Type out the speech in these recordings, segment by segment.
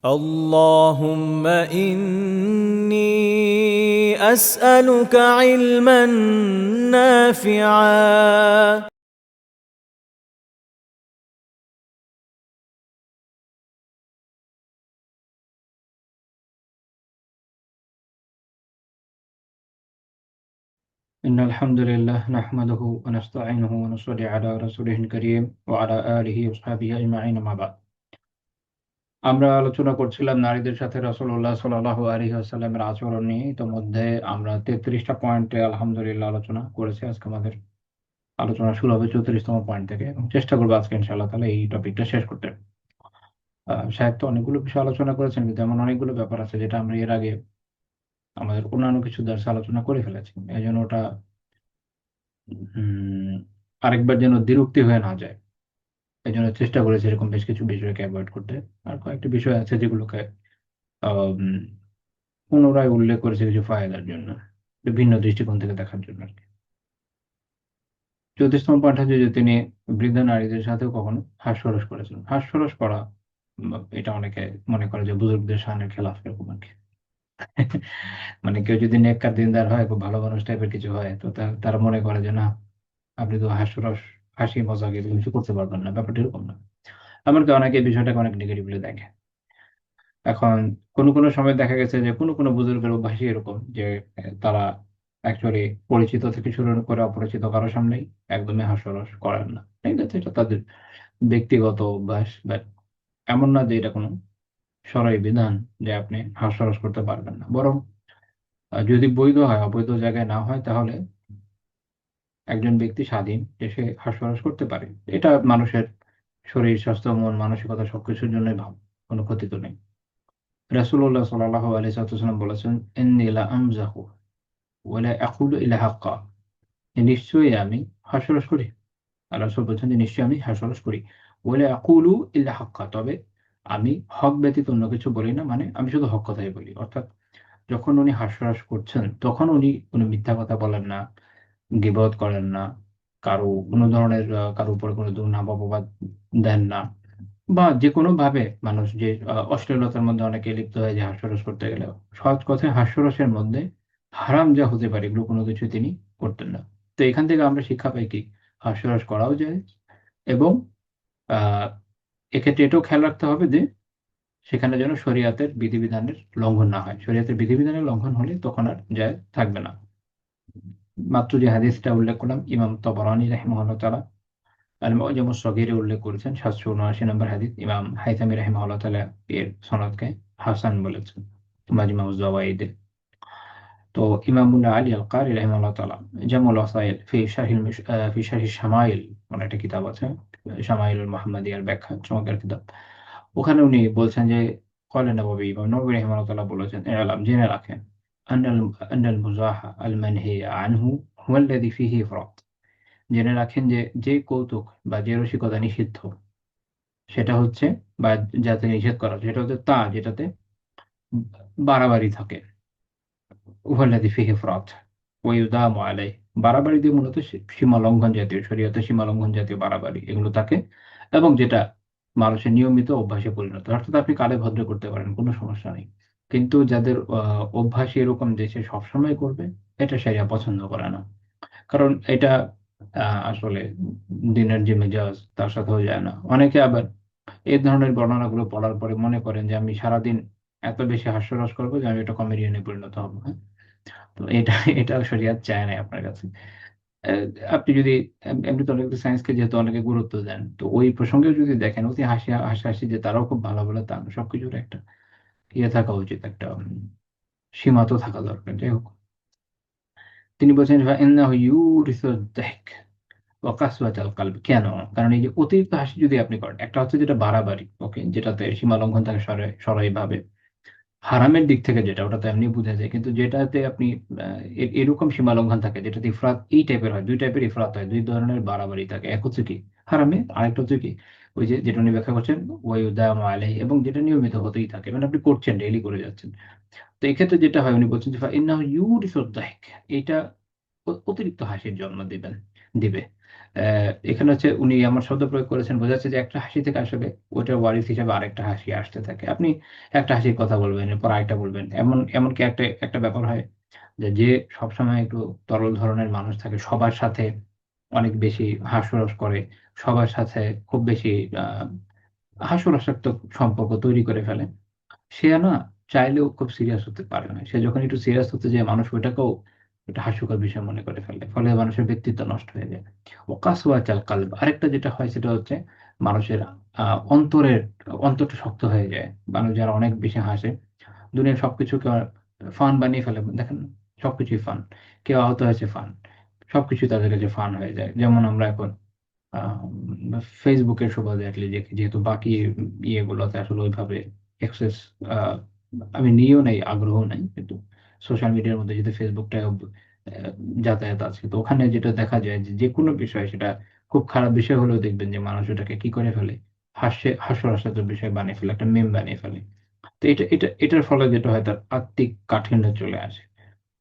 اللهم إني أسألك علما نافعا إن الحمد لله نحمده ونستعينه ونصلي على رسوله الكريم وعلى آله وصحبه أجمعين ما بعد আমরা আলোচনা করছিলাম নারীদের সাথে রাসূলুল্লাহ সাল্লাল্লাহু আলাইহি ওয়াসাল্লামের আচরণ নিয়ে। ইতোমধ্যে আমরা 33টা পয়েন্টে আলহামদুলিল্লাহ আলোচনা করেছি। আজকে আমাদের আলোচনা শুরু হবে 34তম পয়েন্ট থেকে এবং চেষ্টা করবো আজকে ইনশাআল্লাহ তাআলা এই টপিকটা শেষ করতে। সাহেব তো অনেকগুলো বিষয় আলোচনা করেছেন, কিন্তু এমন অনেকগুলো ব্যাপার আছে যেটা আমরা এর আগে আমাদের অন্যান্য কিছু দর্শে আলোচনা করে ফেলেছি। এই জন্য ওটা উম, আরেকবার যেন দ্বিরুক্তি হয়ে না যায়, এই জন্য চেষ্টা করেছি এরকম বেশ কিছু বিষয়কে অ্যাভয়েড করতে। আর কয়েকটি বিষয় আছে যেগুলোকে আম, পুনরায় উল্লেখ করেছে কিছু ফায়দার জন্য, বিভিন্ন দৃষ্টিকোণ থেকে দেখার জন্য আর কি। 34তম পয়েন্ট হচ্ছে যে তিনি বৃদ্ধ নারীদের সাথেও কখনো হাস্যরস করেছেন। হাস্যরস করা এটা অনেকে মনে করে যে বুজুর্গদের শানের খেলাফ এরকম আর কি। মানে কেউ যদি নেককার দিনদার হয়, খুব ভালো মানুষ টাইপের কিছু হয়, তো তারা মনে করে যে না, আপনি তো হাস্যরস, হাসি মজাক এগুলো কিছু করতে পারবেন না, ব্যাপারটা এরকম না। এমনকি অনেকে এই বিষয়টাকে অনেক নেগেটিভলি দেখে। এখন কোনো কোনো সময় দেখা গেছে যে কোনো কোনো বুজুর্গের অভ্যাসই এরকম যে তারা অ্যাকচুয়ালি পরিচিত থেকে শুরু করে অপরিচিত কারোর সামনেই একদমই হাস্যরস করেন না। ঠিক আছে, এটা তাদের ব্যক্তিগত অভ্যাস, বাট এমন না যে এটা কোনো সরাই বিধান যে আপনি হাস্যরস করতে পারবেন না। বরং যদি বৈধ হয়, অবৈধ জায়গায় না হয়, তাহলে একজন ব্যক্তি স্বাধীন যে সে হাস্যরস করতে পারে। এটা মানুষের শরীর স্বাস্থ্য, মন, মানসিকতা সবকিছুর জন্যই ভালো, কোনো ক্ষতি তো নেই। রাসূলুল্লাহ সাল্লাল্লাহু আলাইহি ওয়াসাল্লাম বলেছেন, ইন্নী লা আমজাহু ওয়া লা আকুলু ইল্লা হাক্কা, নিশ্চয়ই আমি হাস্যরস করি। আর রাসূল বলছেন যে নিশ্চয়ই আমি হাস্যরস করি। ওয়া লা আকুলু ইল্লা হাক্কা, তবে আমি হক ব্যতীত অন্য কিছু বলি না, মানে আমি শুধু হক কথাই বলি। অর্থাৎ যখন উনি হাস্যরস করছেন তখন উনি কোনো মিথ্যা কথা বলেন না, গীবত করেন না, কোনো ধরনের কারো উপরে কোনো দুর্নাম অপবাদ দেন না, বা যে কোনো ভাবে মানুষ যে অশ্লীলতার মধ্যে অনেকে লিপ্ত হয়ে যায় হাস্যরস করতে গেলে, সহজ কথায় হাস্যরসের মধ্যে হারাম যা হতে পারে এগুলো কোনো কিছু তিনি করতেন না। তো এখান থেকে আমরা শিক্ষা পাই কি, হাস্যরস করাও যায়। এবং আহ এক্ষেত্রে এটাও খেয়াল রাখতে হবে যে সেখানে যেন শরীয়তের বিধিবিধানের লঙ্ঘন না হয়। শরীয়তের বিধিবিধানের লঙ্ঘন হলে তখন আর যায় থাকবে না। মাত্র যে হাদিসটা উল্লেখ করলাম, ইমাম তবরানী রাহিমাহুল্লাহ তাআলা আল মুআজাম আস-সগীরে উল্লেখ করেছেন, 779 নম্বর হাদিস। ইমাম হাইথামি রাহিমাহুল্লাহ তাআলা এর সনদকে হাসান বলেছেন মাজমাউ যাওয়াইদে। তো ইমামুল্লাহ আলী আল কারি রাহিমাহুল্লাহ তাআলা জামুল ওয়াসাইল ফি শারহি শামাইল, মানে একটা কিতাব আছে, শামাইলুল মুহাম্মাদিয়ার ব্যাখ্যা, চমৎকার কিতাব। ওখানে উনি বলছেন যে ক্বালা নববী, ইমাম নববী রাহিমাহুল্লাহ তাআলা বলেছেন, ইলাম, জেনে রাখেন, আন্নাল আন্নাল মুযাহা আল মানহি আনহু হুয়া আল্লাযী ফীহি ইফরাত, জেনে রাখেন যে যে কৌতুক বা যে রসিকতা নিষিদ্ধ সেটা হচ্ছে, বা যাতে নিষেধ করা হচ্ছে, সেটা হচ্ছে তা যেটাতে বাড়াবাড়ি থাকে। উহাল্লাযী ফীহি ইফরাত ওয়া ইউদামু আলাইহি, বাড়াবাড়ি দিয়ে মূলত সীমা লঙ্ঘন জাতীয়, শরীয়তের সীমা লঙ্ঘন জাতীয় বাড়াবাড়ি এগুলো থাকে, এবং যেটা মানুষের নিয়মিত অভ্যাসে পরিণত। অর্থাৎ আপনি কালে ভদ্র করতে পারেন, কোনো সমস্যা নেই, কিন্তু যাদের অভ্যাসই এরকম যে সে সবসময় করবে, এটা শরিয়া পছন্দ করে না। কারণ এটা আসলে দিনের যে মেজাজ তার সাথেও যায় না। অনেকে আবার এই ধরনের বর্ণনাগুলো পড়ার পরে মনে করেন যে আমি সারাদিন এত বেশি হাস্যরস করবো যে আমি একটা কমেডিয়ানে পরিণত হবো। হ্যাঁ, তো এটা শরিয়ত চায় না আপনার কাছে। আহ, আপনি যদি এমনি তো অনেকে সায়েন্সকে যেহেতু অনেকে গুরুত্ব দেন, তো ওই প্রসঙ্গেও যদি দেখেন, অতি হাসাহাসি যে তারাও খুব ভালো বলে তা না। সবকিছুর একটা ইয়ে থাকা উচিত, একটা সীমা তো থাকা দরকার। যাই হোক, তিনি বলছেন ফাইন্নাহু ইউরিসুদ দাহক ওয়া কাসওয়াতাল কলব। কেন? কারণ এই যে অতিরিক্ত হাসি যদি আপনি করেন, একটা হচ্ছে যেটা বাড়াবাড়ি, ওকে, যেটাতে সীমা লঙ্ঘন থাকে সরাই ভাবে, হারামের দিক থেকে যেটা, ওটা তো এমনি বোঝা যায়। কিন্তু যেটাতে আপনি এরকম সীমা লঙ্ঘন থাকে যেটাতে ইফরাত এই টাইপের হয়, দুই টাইপের ইফরাত হয়, দুই ধরনের বাড়াবাড়ি থাকে। এক হচ্ছে কি হারামে, আরেকটা হচ্ছে কি ওই যে যেটা উনি ব্যাখ্যা করছেন ওয়ায়ুদাম আলাইহি, এবং যেটা নিয়মিত হতেই থাকে, মানে আপনি করছেন, ডেইলি করে যাচ্ছেন। তো এক্ষেত্রে যেটা হয়, উনি বলছেন যে ফাইন্নাহু ইউরিসুদ দাহক, এটা অতিরিক্ত হাসির জন্ম দিবে। এখানে হচ্ছে উনি এমন শব্দ প্রয়োগ করেছেন, বোঝা যাচ্ছে যে একটা হাসি থেকে আসলে ওটার ওয়ারিস হিসেবে আরেকটা হাসি আসতে থাকে। আপনি একটা হাসির কথা বলবেন, এরপর আরেকটা বলবেন, এমনকি একটা একটা ব্যাপার হয় যে যে সবসময় একটু তরল ধরনের মানুষ থাকে, সবার সাথে অনেক বেশি হাস্যরস করে, সবার সাথে খুব বেশি আহ হাস্যরসাত্মক সম্পর্ক তৈরি করে ফেলে, সে না চাইলেও খুব সিরিয়াস হতে পারে না। সে যখন একটু সিরিয়াস হতে যায়, মানুষ ওইটাকেও একটা হাস্যকর বিষয় মনে করে ফেলে, ফলে মানুষের ব্যক্তিত্ব নষ্ট হয়ে যায়। ও কাসওয়া চাল কালব, আরেকটা যেটা হয় সেটা হচ্ছে মানুষের অন্তরটা শক্ত হয়ে যায়। মানুষ যারা অনেক বেশি হাসে, দুনিয়ার সবকিছুকে ফান বানিয়ে ফেলে, দেখেন সবকিছুই ফান, কেউ আহত হয়েছে ফান, সবকিছু তাদের কাছে ফান হয়ে যায়। যেমন আমরা এখন ফেসবুকের সুবাদে দেখি, যেহেতু বাকি ইয়েগুলোতে আসলে ওইভাবে এক্সেস আমি নিয়েও নাই, আগ্রহ নাই, কিন্তু সোশ্যাল মিডিয়ার মধ্যে যদি ফেসবুকটা যাতায়াত আছে, তো ওখানে যেটা দেখা যায় যে যে কোনো বিষয়, সেটা খুব খারাপ বিষয় হলেও দেখবেন যে মানুষ ওটাকে কি করে ফেলে, হাস্যরসাত্মক বিষয় বানিয়ে ফেলে, একটা মেম বানিয়ে ফেলে। তো এটার ফলে যেটা হয়, তার আত্মিক কাঠিন্য চলে আসে।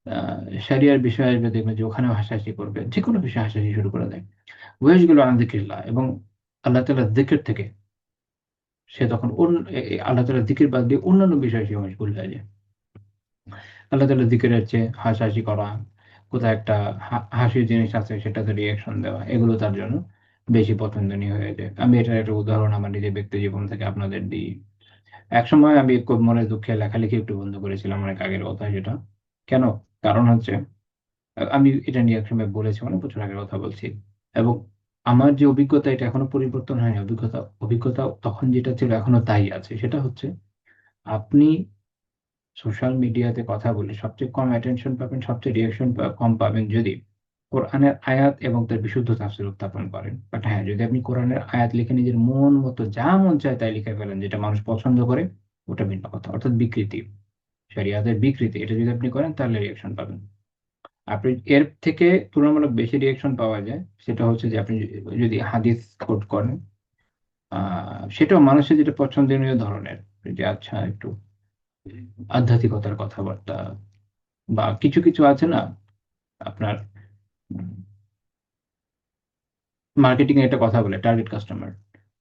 আহ শরিয়ার বিষয় আসবে, দেখবেন যে ওখানেও হাসাহাসি করবে, যে কোনো বিষয়ে হাসাহাসি শুরু করে দেয়। ওয়াইশগুলো আন যিকিরিল্লাহ, এবং আল্লাহ তাআলার যিকির থেকে সে তখন আল্লাহ তাআলার যিকির বাদ দিয়ে অন্যান্য বিষয়ে সে মশগুল হয়ে যায়। আল্লাহ তাআলার যিকিরের চেয়ে হাসাহাসি করা, কোথায় একটা হাসির জিনিস আছে সেটাতে রিয়াকশন দেওয়া, এগুলো তার জন্য বেশি পছন্দনীয় হয়ে যায়। আমি এটার একটা উদাহরণ আমার নিজের ব্যক্তি জীবন থেকে আপনাদের দিই। একসময় আমি খুব মনে দুঃখে লেখালেখি একটু বন্ধ করেছিলাম, অনেক আগের কথা সেটা। কেন? কারণ হচ্ছে আমি এটা নিয়ে একসময় বলেছি, অনেক বছর আগের কথা বলছি, এবং আমার যে অভিজ্ঞতা, এটা এখনো পরিবর্তন হয়নি। অভিজ্ঞতা অভিজ্ঞতা তখন যেটা ছিল এখনো তাই আছে। সেটা হচ্ছে, আপনি সোশ্যাল মিডিয়াতে কথা বলে সবচেয়ে কম অ্যাটেনশন পাবেন, সবচেয়ে রিয়াকশন কম পাবেন যদি কোরআনের আয়াত এবং তার বিশুদ্ধ তাফসীর উত্থাপন করেন। বাট হ্যাঁ, যদি আপনি কোরআনের আয়াত লিখে নিজের মন মতো যা মন চায় তাই লিখে ফেলেন, যেটা মানুষ পছন্দ করে, ওটা ভিন্ন কথা, অর্থাৎ বিকৃতি, শরিয়াতের বিকৃতি, এটা যদি আপনি করেন তাহলে রিয়াকশন পাবেন। আপনি এর থেকে তুলনামূলক বেশি রিয়েকশন পাওয়া যায়, সেটা হচ্ছে যে আপনি যদি হাদিস কোট করেন, সেটাও মানুষের যেটা পছন্দনীয় ধরনের, যে আচ্ছা একটু আধ্যাত্মিকতার কথাবার্তা, বা কিছু কিছু আছে না আপনার মার্কেটিং এ একটা কথা বলে টার্গেট কাস্টমার,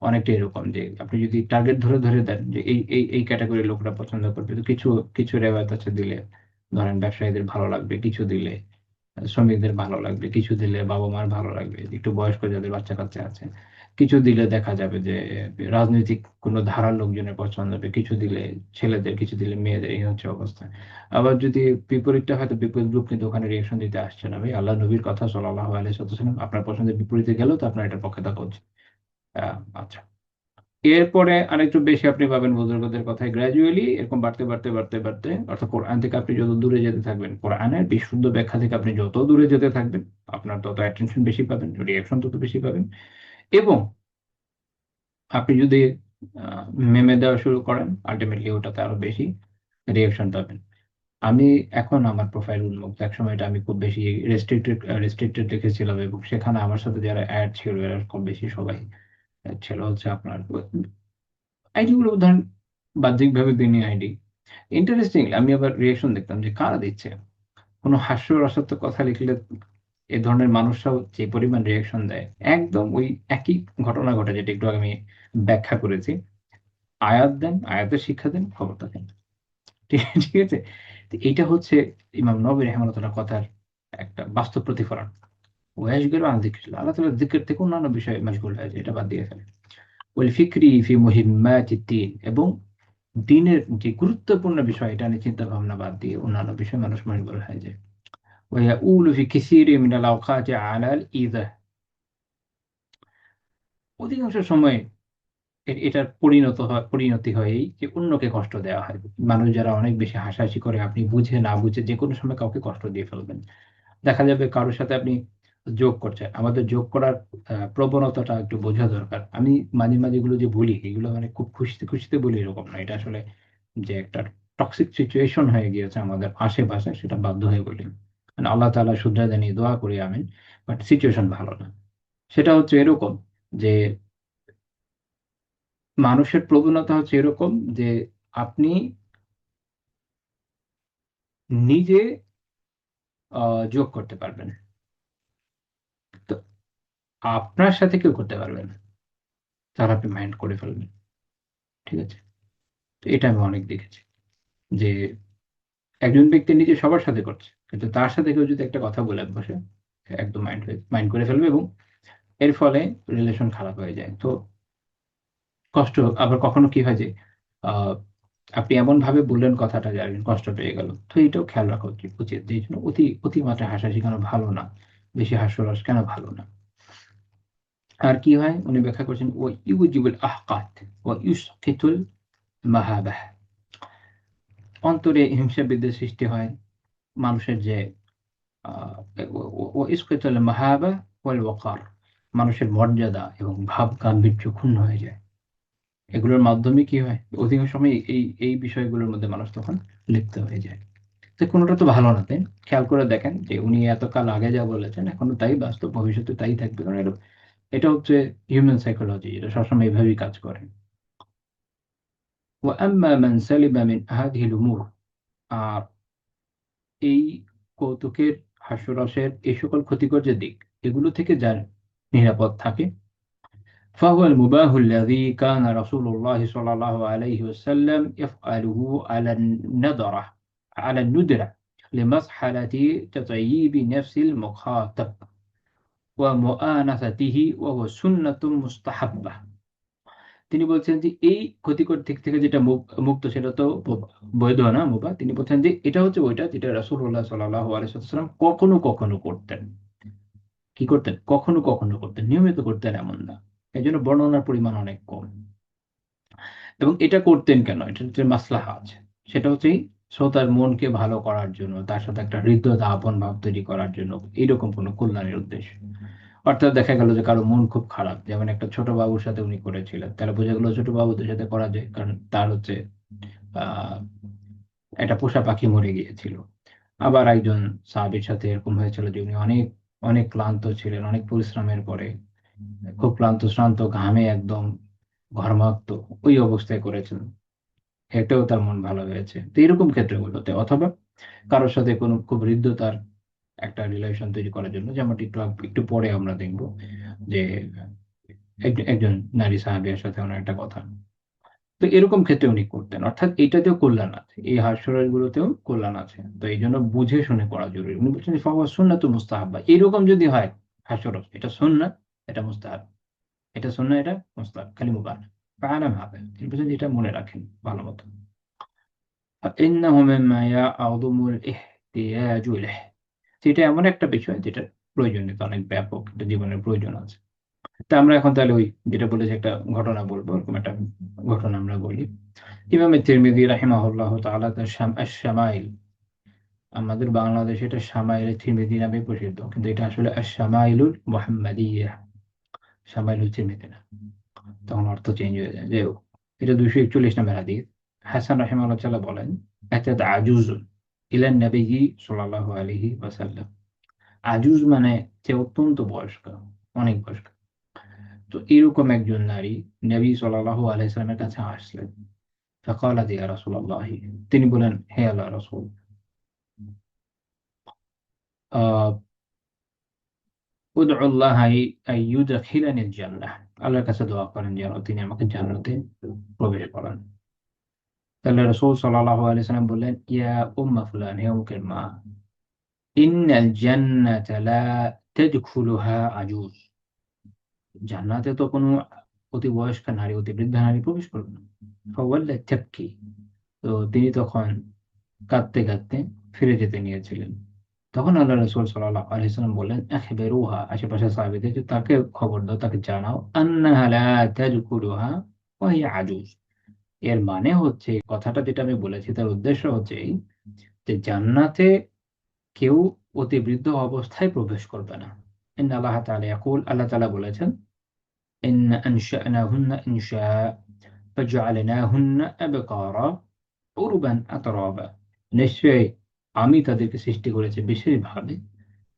অনেকটা এরকম, যে আপনি যদি টার্গেট ধরে ধরে দেন যে এই ক্যাটাগরি লোকরা পছন্দ করবে, তো কিছু কিছু রেওয়ায়ত আছে দিলে, ধরেন ব্যবসায়ীদের ভালো লাগবে, কিছু দিলে শ্রমিকদের ভালো লাগবে, কিছু দিলে বাবা মার ভালো লাগবে, একটু বয়স্ক যাদের বাচ্চা কাচ্চা আছে, কিছু দিলে দেখা যাবে যে রাজনৈতিক কোনো ধারার লোকজনের পছন্দ হবে, কিছু দিলে ছেলেদের, কিছু দিলে মেয়েদের, এই হচ্ছে অবস্থা। আবার যদি বিপরীতটা হয়, তো বিপরীত গ্রুপ কিন্তু ওখানে রিয়েকশন দিতে আসছে না। ভাই, আল্লাহ নবীর কথা সাল্লাল্লাহু আলাইহি ওয়াসাল্লাম, আপনার পছন্দের বিপরীতে গেলেও তো আপনার এটার পক্ষে থাকা উচিত। আচ্ছা, এরপরে আরেকটু বেশি আপনি পাবেন বুজুর্গদের কথায়, গ্র্যাজুয়ালি এরকম বাড়তে বাড়তে বাড়তে বাড়তে, অর্থাৎ কোরআন থেকে আপনি যত দূরে যেতে থাকবেন, কোরআনের বিশুদ্ধ ব্যাখ্যা থেকে আপনি যত দূরে যেতে থাকবেন, আপনার তত অ্যাটেনশন বেশি পাবেন, রিয়াকশন তত বেশি পাবেন। এবং আপনি যদি মেমে দেওয়া শুরু করেন, আলটিমেটলি ওটাতে আরো বেশি রিয়াকশন পাবেন। আমি এখন আমার প্রোফাইল উন্মুক্ত, একসময় এটা আমি খুব বেশি রেস্ট্রিক্টেড রেখেছিলাম, এবং সেখানে আমার সাথে যারা অ্যাড ছিল এরা খুব বেশি সবাই ছিল হচ্ছে আপনার আইডি গুলো, ধরেন বাহ্যিকভাবে দিনই আইডি। ইন্টারেস্টিং, আমি আবার রিয়েকশন দেখতাম যে কারা দিচ্ছে। কোনো হাস্যরসাত্মক কথা লিখলে এ ধরনের মানুষরাও যে পরিমাণ রিয়েকশন দেয়, একদম ওই একই ঘটনা ঘটে, যেটা একটু আগে আমি ব্যাখ্যা করেছি। আয়াত দেন, আয়াতের শিক্ষা দেন, খবর থাকেন। ঠিক ঠিক আছে। তো এইটা হচ্ছে ইমাম নবী রাহিমাহুল্লাহর কথার একটা বাস্তব প্রতিফলন। ওয়াইশগুলো আন যিকরিল্লাহ, আল্লাহ তাআলার যিকির থেকে অন্যান্য বিষয়ে মশগুল হয়ে যায়, এটা বাদ দিয়ে ফেলে। ওয়াল ফিকরি ফি মুহিম্মাতিদ দ্বীন, এবং দিনের যে গুরুত্বপূর্ণ বিষয় এটা নিয়ে চিন্তা ভাবনা বাদ দিয়ে অন্যান্য বিষয়ে মানুষ মশগুল হয়ে যায়। ويؤول في كثير من الأوقات على الإيذاء, অধিকাংশ সময় এটার পরিণতি হয় এই যে অন্যকে কষ্ট দেওয়া হয়। মানুষ যারা অনেক বেশি হাসাহাসি করে, আপনি বুঝে না বুঝে যে কোনো সময় কাউকে কষ্ট দিয়ে ফেলবেন। দেখা যাবে কারোর সাথে আপনি যোগ করছেন, আমাদের যোগ করার প্রবণতাটা একটু বোঝা দরকার। আমি মাঝে মাঝে এগুলো যে বলি, এগুলো মানে খুব খুশিতে খুশিতে বলি এরকম না, এটা আসলে যে একটা টক্সিক সিচুয়েশন হয়ে গিয়েছে আমাদের আশেপাশে, সেটা বাধ্য হয়ে বলি। মানে আল্লাহ তাআলা শুধরা জানিয়ে দোয়া করি আমিন, বাট সিচুয়েশন ভালো না। সেটা হচ্ছে এরকম যে মানুষের প্রবণতা হচ্ছে এরকম যে আপনি নিজে যোগ করতে পারবেন। তো আপনার সাথে কেউ করতে পারবে না, তাহলে আপনি মাইন্ড করে ফেলবেন। ঠিক আছে? তো এটা আমি অনেক দেখেছি যে একজন ব্যক্তি নিজে সবার সাথে করছে, কিন্তু তার সাথে কেউ যদি একটা কথা বলে বসে, সে একদম মাইন্ড করে ফেলবে, এবং এর ফলে রিলেশন খারাপ হয়ে যায়। তো কষ্ট, আবার কখনো কি হয় যে আহ, আপনি এমন ভাবে বললেন কথাটা যে আরেকজন কষ্ট পেয়ে গেল, তো এটাও খেয়াল রাখা উচিত উচিত যে এই জন্য অতিমাত্রায় হাসাহাসি কেন ভালো না, বেশি হাস্যরস কেন ভালো না। আর কি হয়, উনি ব্যাখ্যা করছেন, ও ইউজিবুল আহকাত ও ইউসকিতুল মাহাবাহ, অন্তরে হিংসা বিদ্বেষ সৃষ্টি হয়, মানুষের যে আহ, ও ইসকিতুল মাহাবা ওয়াল ওয়াকার, মানুষের মর্যাদা এবং ভাব গাম্ভীর্য ক্ষুণ্ণ হয়ে যায়। এগুলোর মাধ্যমে কি হয়, অধিকাংশ সময় এই এই বিষয়গুলোর মধ্যে মানুষ তখন লিপ্ত হয়ে যায়। তো কোনোটা তো ভালো না, তাই না? খেয়াল করে দেখেন যে উনি এতকাল আগে যা বলেছেন এখনো তাই বাস্তব, ভবিষ্যতে তাই থাকবে, কারণ এটা এটা হচ্ছে হিউম্যান সাইকোলজি, এটা সবসময় এইভাবেই কাজ করে। ওয়াম্মা মান সালিমা মিন হাযিহিল উমুর, আর এই কৌতুকের, হাস্যরসের এই সকল ক্ষতিকর যে দিক, এগুলো থেকে যার নিরাপদ থাকে, فهو المباح الذي كان رسول الله صلى الله عليه وسلم يفعله على الندرة لمصحلة تطيب نفس المخاطب ومؤانسته وهو سنة مستحبة। তিনি বলছেন যে এই ক্ষতিকর দিক থেকে যেটা মুক্ত, সেটা তো বৈধ না, মুবাহ। তিনি বলছেন যে এটা হচ্ছে ওইটা যেটা রাসূলুল্লাহ সাল্লাল্লাহু আলাইহি ওয়াসাল্লাম কখনো কখনো করতেন। কি করতেন? কখনো কখনো করতেন, নিয়মিত করতেন এমন না। এই জন্য বর্ণনার পরিমাণ অনেক কম। এবং এটা করতেন কেন, এটার যে মাসলাহা আছে, সেটা হচ্ছে শ্রোতার মনকে ভালো করার জন্য, তার সাথে একটা হৃদ্যতা, আপন ভাব তৈরি করার জন্য, এইরকম কোনো কল্যাণের উদ্দেশ্য। অর্থাৎ দেখা গেল যে কারো মন খুব খারাপ, যেমন একটা ছোট বাবুর সাথে উনি করেছিলেন, তাহলে বোঝা গেল ছোট বাবুদের সাথে করা যায়, কারণ তার হচ্ছে আহ একটা পোষা পাখি মরে গিয়েছিল। আবার একজন সাহাবীর সাথে এরকম হয়েছিল যে উনি অনেক অনেক ক্লান্ত ছিলেন, অনেক পরিশ্রমের পরে খুব ক্লান্ত শ্রান্ত, ঘামে একদম ঘর্মাক্ত, ওই অবস্থায় করেছেন, এটাও তার মন ভালো হয়েছে। তো এরকম ক্ষেত্রগুলোতে, অথবা কারোর সাথে কোনো খুব হৃদ্যতার একটা রিলেশন তৈরি করার জন্য, যেমন একটু পরে আমরা দেখব যে একজন নারী সাহাবিয়ার সাথে ওনার একটা কথা, তো এরকম ক্ষেত্রে উনি করতেন। অর্থাৎ এইটাতেও কল্যাণ আছে, এই হাস্যরস গুলোতেও কল্যাণ আছে। তো এই জন্য বুঝে শুনে করা জরুরি। উনি বলছেন ফাওয়া সুন্নাত মুস্তাহাব্বা, এরকম যদি হয় হাস্যরস, এটা সুন্নাত, এটা মুস্তাহাব, এটা সুন্নাত, এটা মুস্তাহাব, খালি মুবাহ না। ফাআলাম হাবে, তিনি বলছেন এটা মনে রাখেন ভালো মতো। فإنه مما يعظم الاحتياج إليه, সেটা এমন একটা বিষয় যেটা প্রয়োজনীয়তা অনেক ব্যাপক, এটা জীবনের প্রয়োজন আছে। তা আমরা এখন তাহলে ওই যেটা বলেছি একটা ঘটনা বলবো, এরকম একটা ঘটনা আমরা বলি। ইমাম তিরমিজি রাহিমাহুল্লাহ তাআলা তার আশ-শামাইল, আমাদের বাংলাদেশে এটা শামাইল তিরমিজি নামে প্রসিদ্ধ, কিন্তু এটা আসলে আশ-শামাইলুল মুহাম্মাদিয়্যাহ, শামাইলুল তিরমিজি না, তখন অর্থ চেঞ্জ হয়ে যায়। যাই হোক, এটা 241 নম্বর হাদিস। হাসান রাহিমাহুল্লাহ তাআলা বলেন, আতাত আজুজুন ইলা নবীজি সাল্লাল্লাহু আলাইহি ওয়াসাল্লাম। আজুজ মানে যে অত্যন্ত বয়স্ক, অনেক বয়স্ক। তো এরকম একজন নারী নবী সাল্লাল্লাহু আলাইহি সাল্লামের কাছে আসলেন। ফাকালাত ইয়া রাসূলুল্লাহ, তিনি বলেন, হে আল্লাহর রাসূল, আহ উদউ আল্লাহ আইয়ুদখিলানিল জান্নাহ, আল্লাহর কাছে দোয়া করেন যেন তিনি আমাকে জান্নাতে প্রবেশ করান। তাহলে রাসূল সাল্লাল্লাহু আলাইহি সাল্লাম বললেন, ইয়া উম্মা ফুলান, হে অমুকের মা, ইন্নাল জান্নাতা লা তাদখুলুহা আজুজ, জান্নাতে তো কোনো অতি বয়স্ক নারী, অতি বৃদ্ধা নারী প্রবেশ করবে না। ফাওয়াল্লাত তাবকি, তো তিনি তখন কাঁদতে কাঁদতে ফিরে যেতে নিয়েছিলেন। তখন আল্লাহ রাসূল সাল্লাল্লাহু আলাইহি সাল্লাম বললেন, আখবিরুহা, আশেপাশে সাহাবীদের, যে তাকে খবর দাও, তাকে জানাও, আন্নাহা লা তাদখুলুহা ওয়া হিয়া আজুজ। এর মানে হচ্ছে, কথাটা যেটা আমি বলেছি তার উদ্দেশ্য হচ্ছে এই, যে জান্নাতে কেউ অতি বৃদ্ধ অবস্থায় প্রবেশ করবে না। ইন্নাল্লাহ তাআলা ইয়াকুল, আল্লাহ তাআলা বলেছেন, ইন্না আনশা'নাহুন্না ইনশা ফাজআলনাহুন্না আবকারা উরবান আতরাবা, নিশ্চয়ই আমি তাদেরকে সৃষ্টি করেছি বিশেষভাবে,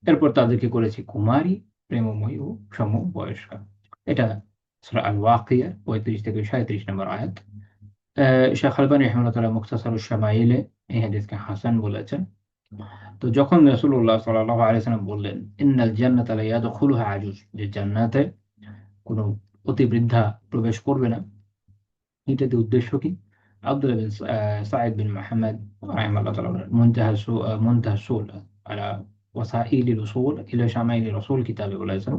এরপর তাদেরকে করেছি কুমারী, প্রেমময়ী ও সমবয়স্কা। এটা সূরা আল ওয়াকিয়া 35 থেকে 37 নম্বর আয়াত। শাহ আলবানী রাহিমাহুল্লাহ তাআলা মুখতাসারুশ শামাইলে এই হাদিসকে হাসান বলেছেন। তো যখন রাসূলুল্লাহ সাল্লাল্লাহু আলাইহি ওয়াসাল্লাম বললেন ইন্নাল জান্নাতা লা ইয়াদখুলুহা আজুজ, যে জান্নাতে কোনো অতিবৃদ্ধা প্রবেশ করবে না, এটাতে উদ্দেশ্য কি? আব্দুল্লাহ বিন সাঈদ বিন মুহাম্মদ রাহিমাহুল্লাহ তাআলা বলেন মুনতাহা সুল আলা ওয়াসাইলিল উসুল ইলা শামাইলি রাসূল কিতাবে বলেছেন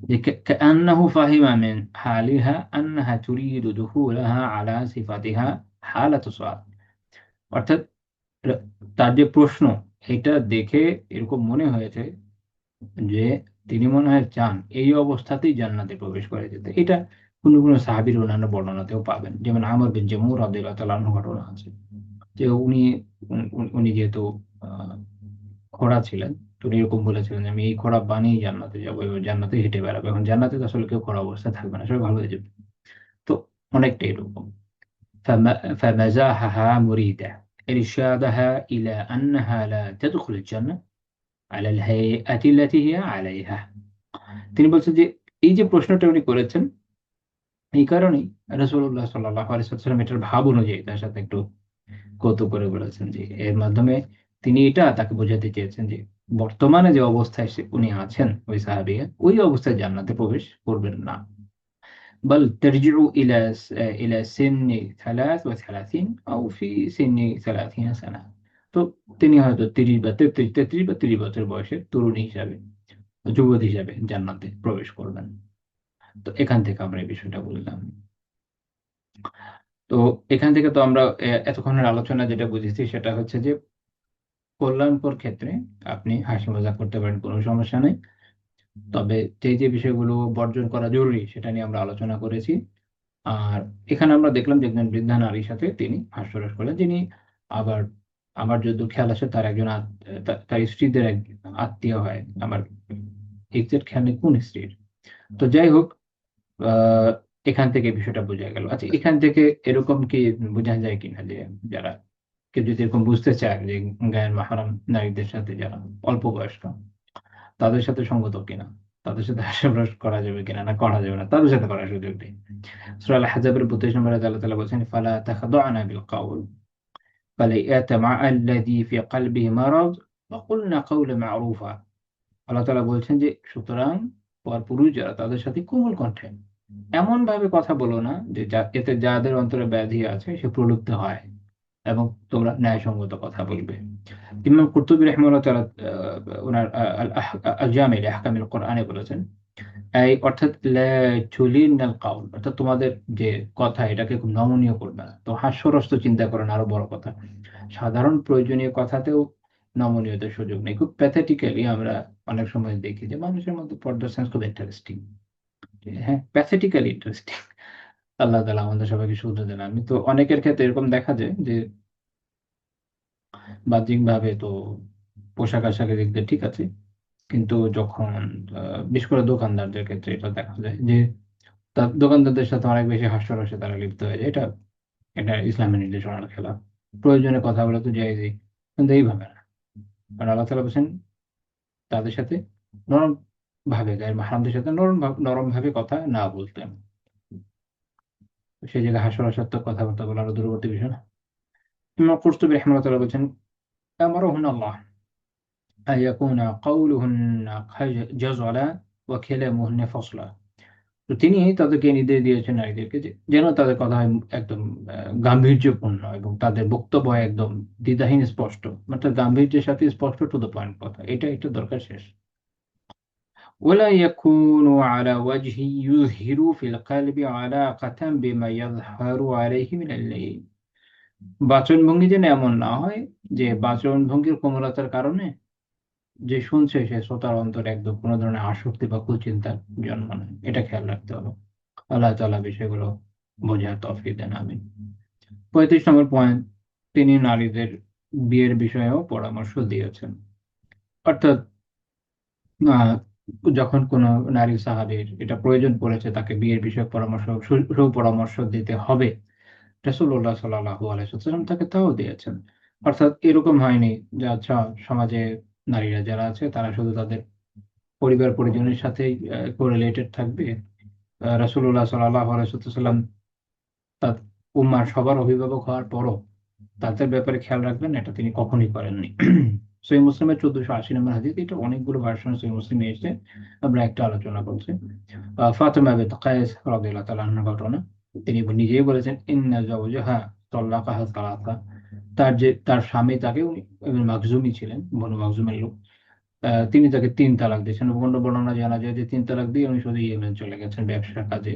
যে কান্নাহু ফাহিমা মিন হালিহা আন্নাহা তুরিদু দুখুলাহা আলা সিফাতিহা হালাতু সুআল। অর্থাৎ তার যে প্রশ্ন, এটা দেখে এরকম মনে হয়েছে যে তিনি মনে হয় চান এই অবস্থাতেই জান্নাতে প্রবেশ করে যেতে। এটা কোনো কোনো সাহাবীর অন্যান্য বর্ণনাতেও পাবেন, যেমন আমর বিন জামুহ রাদিয়াল্লাহু তাআলা আনহু ঘটনা আছে যে উনি যেহেতু আহ, ঘোড়া ছিলেন, তো উনি এরকম বলেছিলেন যে আমি এই ঘোড়া বানিয়ে জান্নাতে যাবো এবং জান্নাতে হেঁটে বেড়াবো। এখন জান্নাতে তো আসলে কেউ ঘোড়া অবস্থায় থাকবে না, সবাই ভালো হয়ে যাবে। তো অনেকটা এরকম فمزاحها مريدة إرشادها إلى أنها لا تدخل الجنة على الهيئة التي هي عليها। তিনি বলছেন যে এই যে প্রশ্নটা উনি করেছেন, এই কারণেই রাসূলুল্লাহ সাল্লাল্লাহু আলাইহি ওয়াসাল্লাম এটার ভাব অনুযায়ী তার সাথে একটু কৌতুক করে বলেছেন যে এর মাধ্যমে তিনি এটা তাকে বোঝাতে চেয়েছেন যে বর্তমানে যে অবস্থায় উনি আছেন ওই সাহাবিয়া, ওই অবস্থায় জান্নাতে প্রবেশ করবেন না। بل ترجع إلى سن 33 أو في سن 30 سنة। তো তিনি হয়তো 33 বছর বয়সে তরুণী হিসাবে, যুবতী হিসাবে জান্নাতে প্রবেশ করবেন। তো এখান থেকে আমরা এই বিষয়টা বললাম। তো এখান থেকে তো আমরা এতক্ষণের আলোচনা যেটা বুঝেছি সেটা হচ্ছে যে কল্যাণকর ক্ষেত্রে আপনি হাসি মজা করতে পারেন, কোনো সমস্যা নেই। তবে যে যে বিষয়গুলো বর্জন করা জরুরি সেটা নিয়ে আমরা আলোচনা করেছি। আর এখানে আমরা দেখলাম যে একজন বৃদ্ধা নারীর সাথে তিনি হাস্যরস করলেন, যিনি আবার আমার যতদূর খেয়াল আছে তার একজন তার স্ত্রীদের এক আত্মীয় হয়। আমার এক্সাক্ট খেয়াল নেই কোন স্ত্রীর। তো যাই হোক, আহ এখান থেকে বিষয়টা বোঝা গেল। আচ্ছা, এখান থেকে এরকম কি বোঝা যায় কিনা যে যারা কেউ যদি এরকম বুঝতে চায় যে গায়ের মাহারাম নারীদের সাথে যারা অল্প বয়স্ক, তাদের সাথে সঙ্গত কিনা, তাদের সাথে হাস্যরস করা যাবে কিনা, না করা যাবে না, তাদের সাথে করার সুযোগ নেই। সূরা আল আহজাবের 32 নম্বরে আল্লাহ তাআলা বলেছেন ফালা তাখদা'না বিল কাউল ফালিয়াতমা আল্লাযী ফি কলবিহি মারাদ ওয়া কুলনা কাওলান মা'রুফা। আল্লাহ তাআলা বলছেন যে সুতরাং পরপুরুষ যারা, তাদের সাথে কোমল কণ্ঠে এমন ভাবে কথা বলো না যে এতে যাদের অন্তরে ব্যাধি আছে সে প্রলুব্ধ হয়, এবং তোমরা ন্যায়সঙ্গত কথা বলবে। ইমাম কুরতুবী রাহিমাহুল্লাহ তাআলা ওনার আল জামি' লি আহকামিল কোরআনে বলেছেন এই অর্থাৎ লা তুলিনাল কাউল, অর্থাৎ তোমাদের যে কথা এটাকে খুব নমনীয় করবে না। তো হাস্যরস তো চিন্তা করেন আরো বড় কথা, সাধারণ প্রয়োজনীয় কথাতেও নমনীয়তার সুযোগ নেই। খুব প্যাথেটিক্যালি আমরা অনেক সময় দেখি যে মানুষের মধ্যে পর্দার সেন্স খুব ইন্টারেস্টিং, হ্যাঁ প্যাথেটিক্যালি ইন্টারেস্টিং। আল্লাহ তাআলা আমাদের সবাইকে শুধরে দেন। আমি তো অনেকের ক্ষেত্রে এরকম দেখা যায় যে বাহ্যিক ভাবে তো পোশাক আশাকের দিক দিয়ে ঠিক আছে, কিন্তু যখন বিশেষ করে দোকানদারদের ক্ষেত্রে এটা দেখা যায় যে তার দোকানদারদের সাথে অনেক বেশি হাস্যরসে তারা লিপ্ত হয়ে যায়। এটা এটা ইসলামের নির্দেশনার খেলাফ। প্রয়োজনে কথা বলা তো জায়েজই, কিন্তু এইভাবে না। কারণ আল্লাহ তাআলা বলছেন তাদের সাথে নরম ভাবে, গায়ের মাহরামদের সাথে নরম ভাবে কথা না বলতে। সেই জায়গায় হাস্যরসাত্মক কথাবার্তা বলা আরো দূরবর্তী বিষয় না। ইমাম কুরতুবী রাহিমাহুল্লাহ তাআলা বলছেন আমারুহুন আল্লাহ আয়াকুনা কাউলুহুন্না জাযলা ওয়া কালামুহুন্না ফাসলা। তো তিনি তাদেরকে নির্দেশ দিয়েছেন নারীদেরকে যে যেন তাদের কথা হয় একদম গাম্ভীর্যপূর্ণ, এবং তাদের বক্তব্য হয় একদম দ্বিধাহীন স্পষ্ট, মানে গাম্ভীর্যের সাথে স্পষ্ট টু দ্য পয়েন্ট কথা, এটা একটা দরকার শেষ। ولا يكون على وجه يظهر في القلب علاقة بما يظهر عليه من الليل। বাচনভঙ্গি যেন এমন না হয় যে বাচনভঙ্গির কোমলতার কারণে যে শুনছে সে শ্রোতার অন্তরে একদম কোনো ধরনের আসক্তি বা কুচিন্তার জন্ম নেয়। এটা খেয়াল রাখতে হবে। আল্লাহ তাআলা বিষয়গুলো বোঝার তৌফিক দেন, আমিন। 35 নম্বর পয়েন্ট, তিনি নারীদের বিয়ের বিষয়েও পরামর্শ দিয়েছেন। অর্থাৎ আহ, যখন কোনো নারী সাহাবীর এটা প্রয়োজন পড়েছে তাকে বিয়ের বিষয়ে পরামর্শ সুপরামর্শ দিতে হবে, রাসূলুল্লাহ সাল্লাল্লাহু আলাইহি ওয়াসাল্লাম তাকে তাও দিয়েছেন। অর্থাৎ এরকম হয়নি যে আচ্ছা সমাজে নারীরা যারা আছে তারা শুধু তাদের পরিবার পরিজনের সাথেই কোরিলেটেড থাকবে। রাসূলুল্লাহ সাল্লাল্লাহু আলাইহি ওয়াসাল্লাম তার উম্মার সবার অভিভাবক হওয়ার পরও তাদের ব্যাপারে খেয়াল রাখবেন, এটা তিনি কখনোই করেননি। সহিহ মুসলিমের 1480 নম্বর হাদিস। এটা অনেকগুলো ভার্সন সহিহ মুসলিমে এসেছে, আমরা একটা আলোচনা করছি। ফাতিমা বিনত কায়েস রাদিয়াল্লাহু তাআলা আনহার ঘটনা। তিনি নিজেই বলেছেন, ইন্না যাওজাহা তাল্লাকাহা সালাসা, তার স্বামী তাকে, উনি ইবনে মাখজুমি ছিলেন, বনু মাখজুমের লোক, তিনি তাকে 3 তালাক দিয়েছেন। অন্য বর্ণনা জানা যায় যে 3 তালাক দিয়ে উনি শুধু ইয়েমেন চলে গেছেন ব্যবসার কাজে।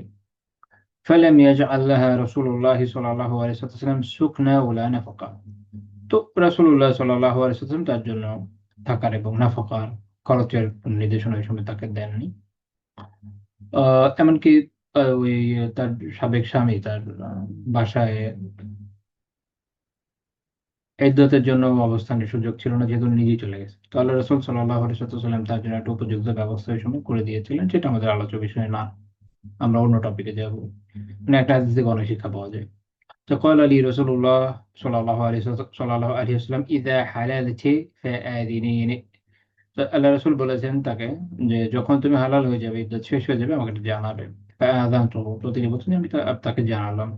ফালাম ইয়াজআল লাহা রাসূলুল্লাহ সাল্লাল্লাহু আলাইহি ওয়াসাল্লাম সুকনা ওয়ালা নাফাকা। তো রাসূলুল্লাহ সাল্লাল্লাহু আলাইহি ওয়াসাল্লাম তার জন্য থাকার এবং নাফাকার খরচের নির্দেশনা ওই সময় তাকে দেননি। এমনকি ওই তার সাবেক স্বামী তার বাসায় ইদ্যতের জন্য অবস্থানের সুযোগ ছিল না, যেহেতু উনি নিজেই চলে গেছে। তো আল্লাহ রাসূল সাল্লাল্লাহু আলাইহি ওয়াসাল্লাম তার জন্য একটা উপযুক্ত ব্যবস্থা ওই সময় করে দিয়েছিলেন। সেটা আমাদের আলোচ্য বিষয় না, আমরা অন্য টপিকে যাব। মানে একটা হাদিস থেকে অনেক শিক্ষা পাওয়া যায়। তো قال لي رسول الله صلى الله عليه وسلم إذا حللت فآذنيني। তো আল্লাহ রাসূল বলেছেন তাকে যে যখন তুমি হালাল হয়ে যাবে, ইদ্যত শেষ হয়ে যাবে, আমাকে এটা জানাবে। فآذنته, তো তিনি বলছেন আমি তাকে জানালাম।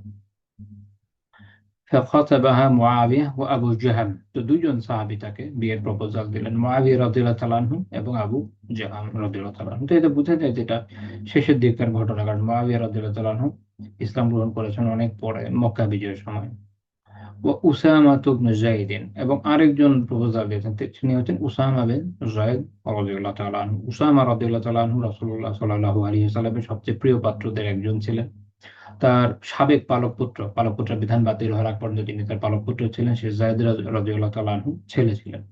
فخطبها মুআবিয়া ওয়া আবু জাহাম, তো দুইজন সাহাবী তাকে বিয়ের প্রপোজাল দিলেন, মুআবিয়া রাদিয়াল্লাহু তাআলা আনহু এবং আবু জাহাম রাদিয়াল্লাহু তাআলা আনহু। তো এটা বোঝা যায় যেটা শেষের দিককার ঘটনা, কারণ মুআবিয়া রাদিয়াল্লাহু তাআলা আনহু ইসলাম গ্রহণ করেছেন অনেক পরে, মক্কা বিজয়ের সময়। ও উসামা ইবনে যায়েদ, এবং আরেকজন প্রপোজাল দিয়েছেন, তিনি হচ্ছেন উসামা বিন যায়েদ রাদিয়াল্লাহু তাআলা আনহু। উসামা রাদিয়াল্লাহু তাআলা আনহু রাসূলুল্লাহ সাল্লাল্লাহু আলাইহি ওয়াসাল্লামের সবচেয়ে প্রিয় পাত্রদের একজন ছিলেন। তার সাবেক পালক পুত্র বিধান বাতিল হওয়ার আগ পর্যন্ত তিনি তার পালক পুত্র ছিলেন। সে যায়েদ রাদিয়াল্লাহু তাআলা আনহু ছেলে ছিলেন।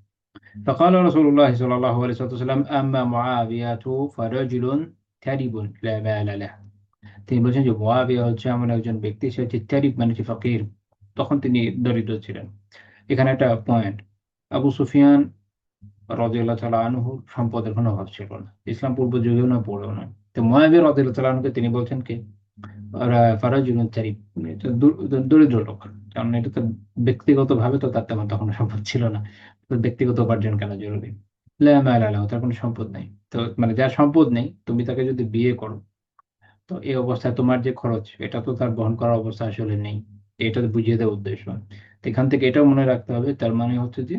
فقال رسول الله صلى الله عليه وسلم أما معاوية فرجل كريب لا مال له। তিনি বলছেন যে মুআবিয়া হচ্ছে এমন একজন ব্যক্তি, সে হচ্ছে কারিব, মানে হচ্ছে ফকির, তখন তিনি দরিদ্র ছিলেন। এখানে একটা পয়েন্ট, আবু সুফিয়ান রাদিয়াল্লাহু তাআলা আনহু সম্পদের কোনো অভাব ছিল না, ইসলাম পূর্ব যুগেও না পরেও না। তো মুআবিয়া রাদিয়াল্লাহু তাআলা আনহুকে তিনি বলছেন কি ফারাজুল কারিব, মানে এটা দরিদ্র লোক। কারণ এটা তো ব্যক্তিগতভাবে তো তার তেমন তখন সম্পদ ছিল না, তো ব্যক্তিগত উপার্জন কেন জরুরি। লা মালা লাহু, তার কোনো সম্পদ নেই। তো মানে যার সম্পদ নেই, তুমি তাকে যদি বিয়ে করো, তো এই অবস্থায় তোমার যে খরচ, এটা তো তার বহন করার অবস্থা আসলে নেই। এটা তো বুঝিয়ে দেওয়ার উদ্দেশ্য। তো এখান থেকে এটাও মনে রাখতে হবে, তার মানে হচ্ছে যে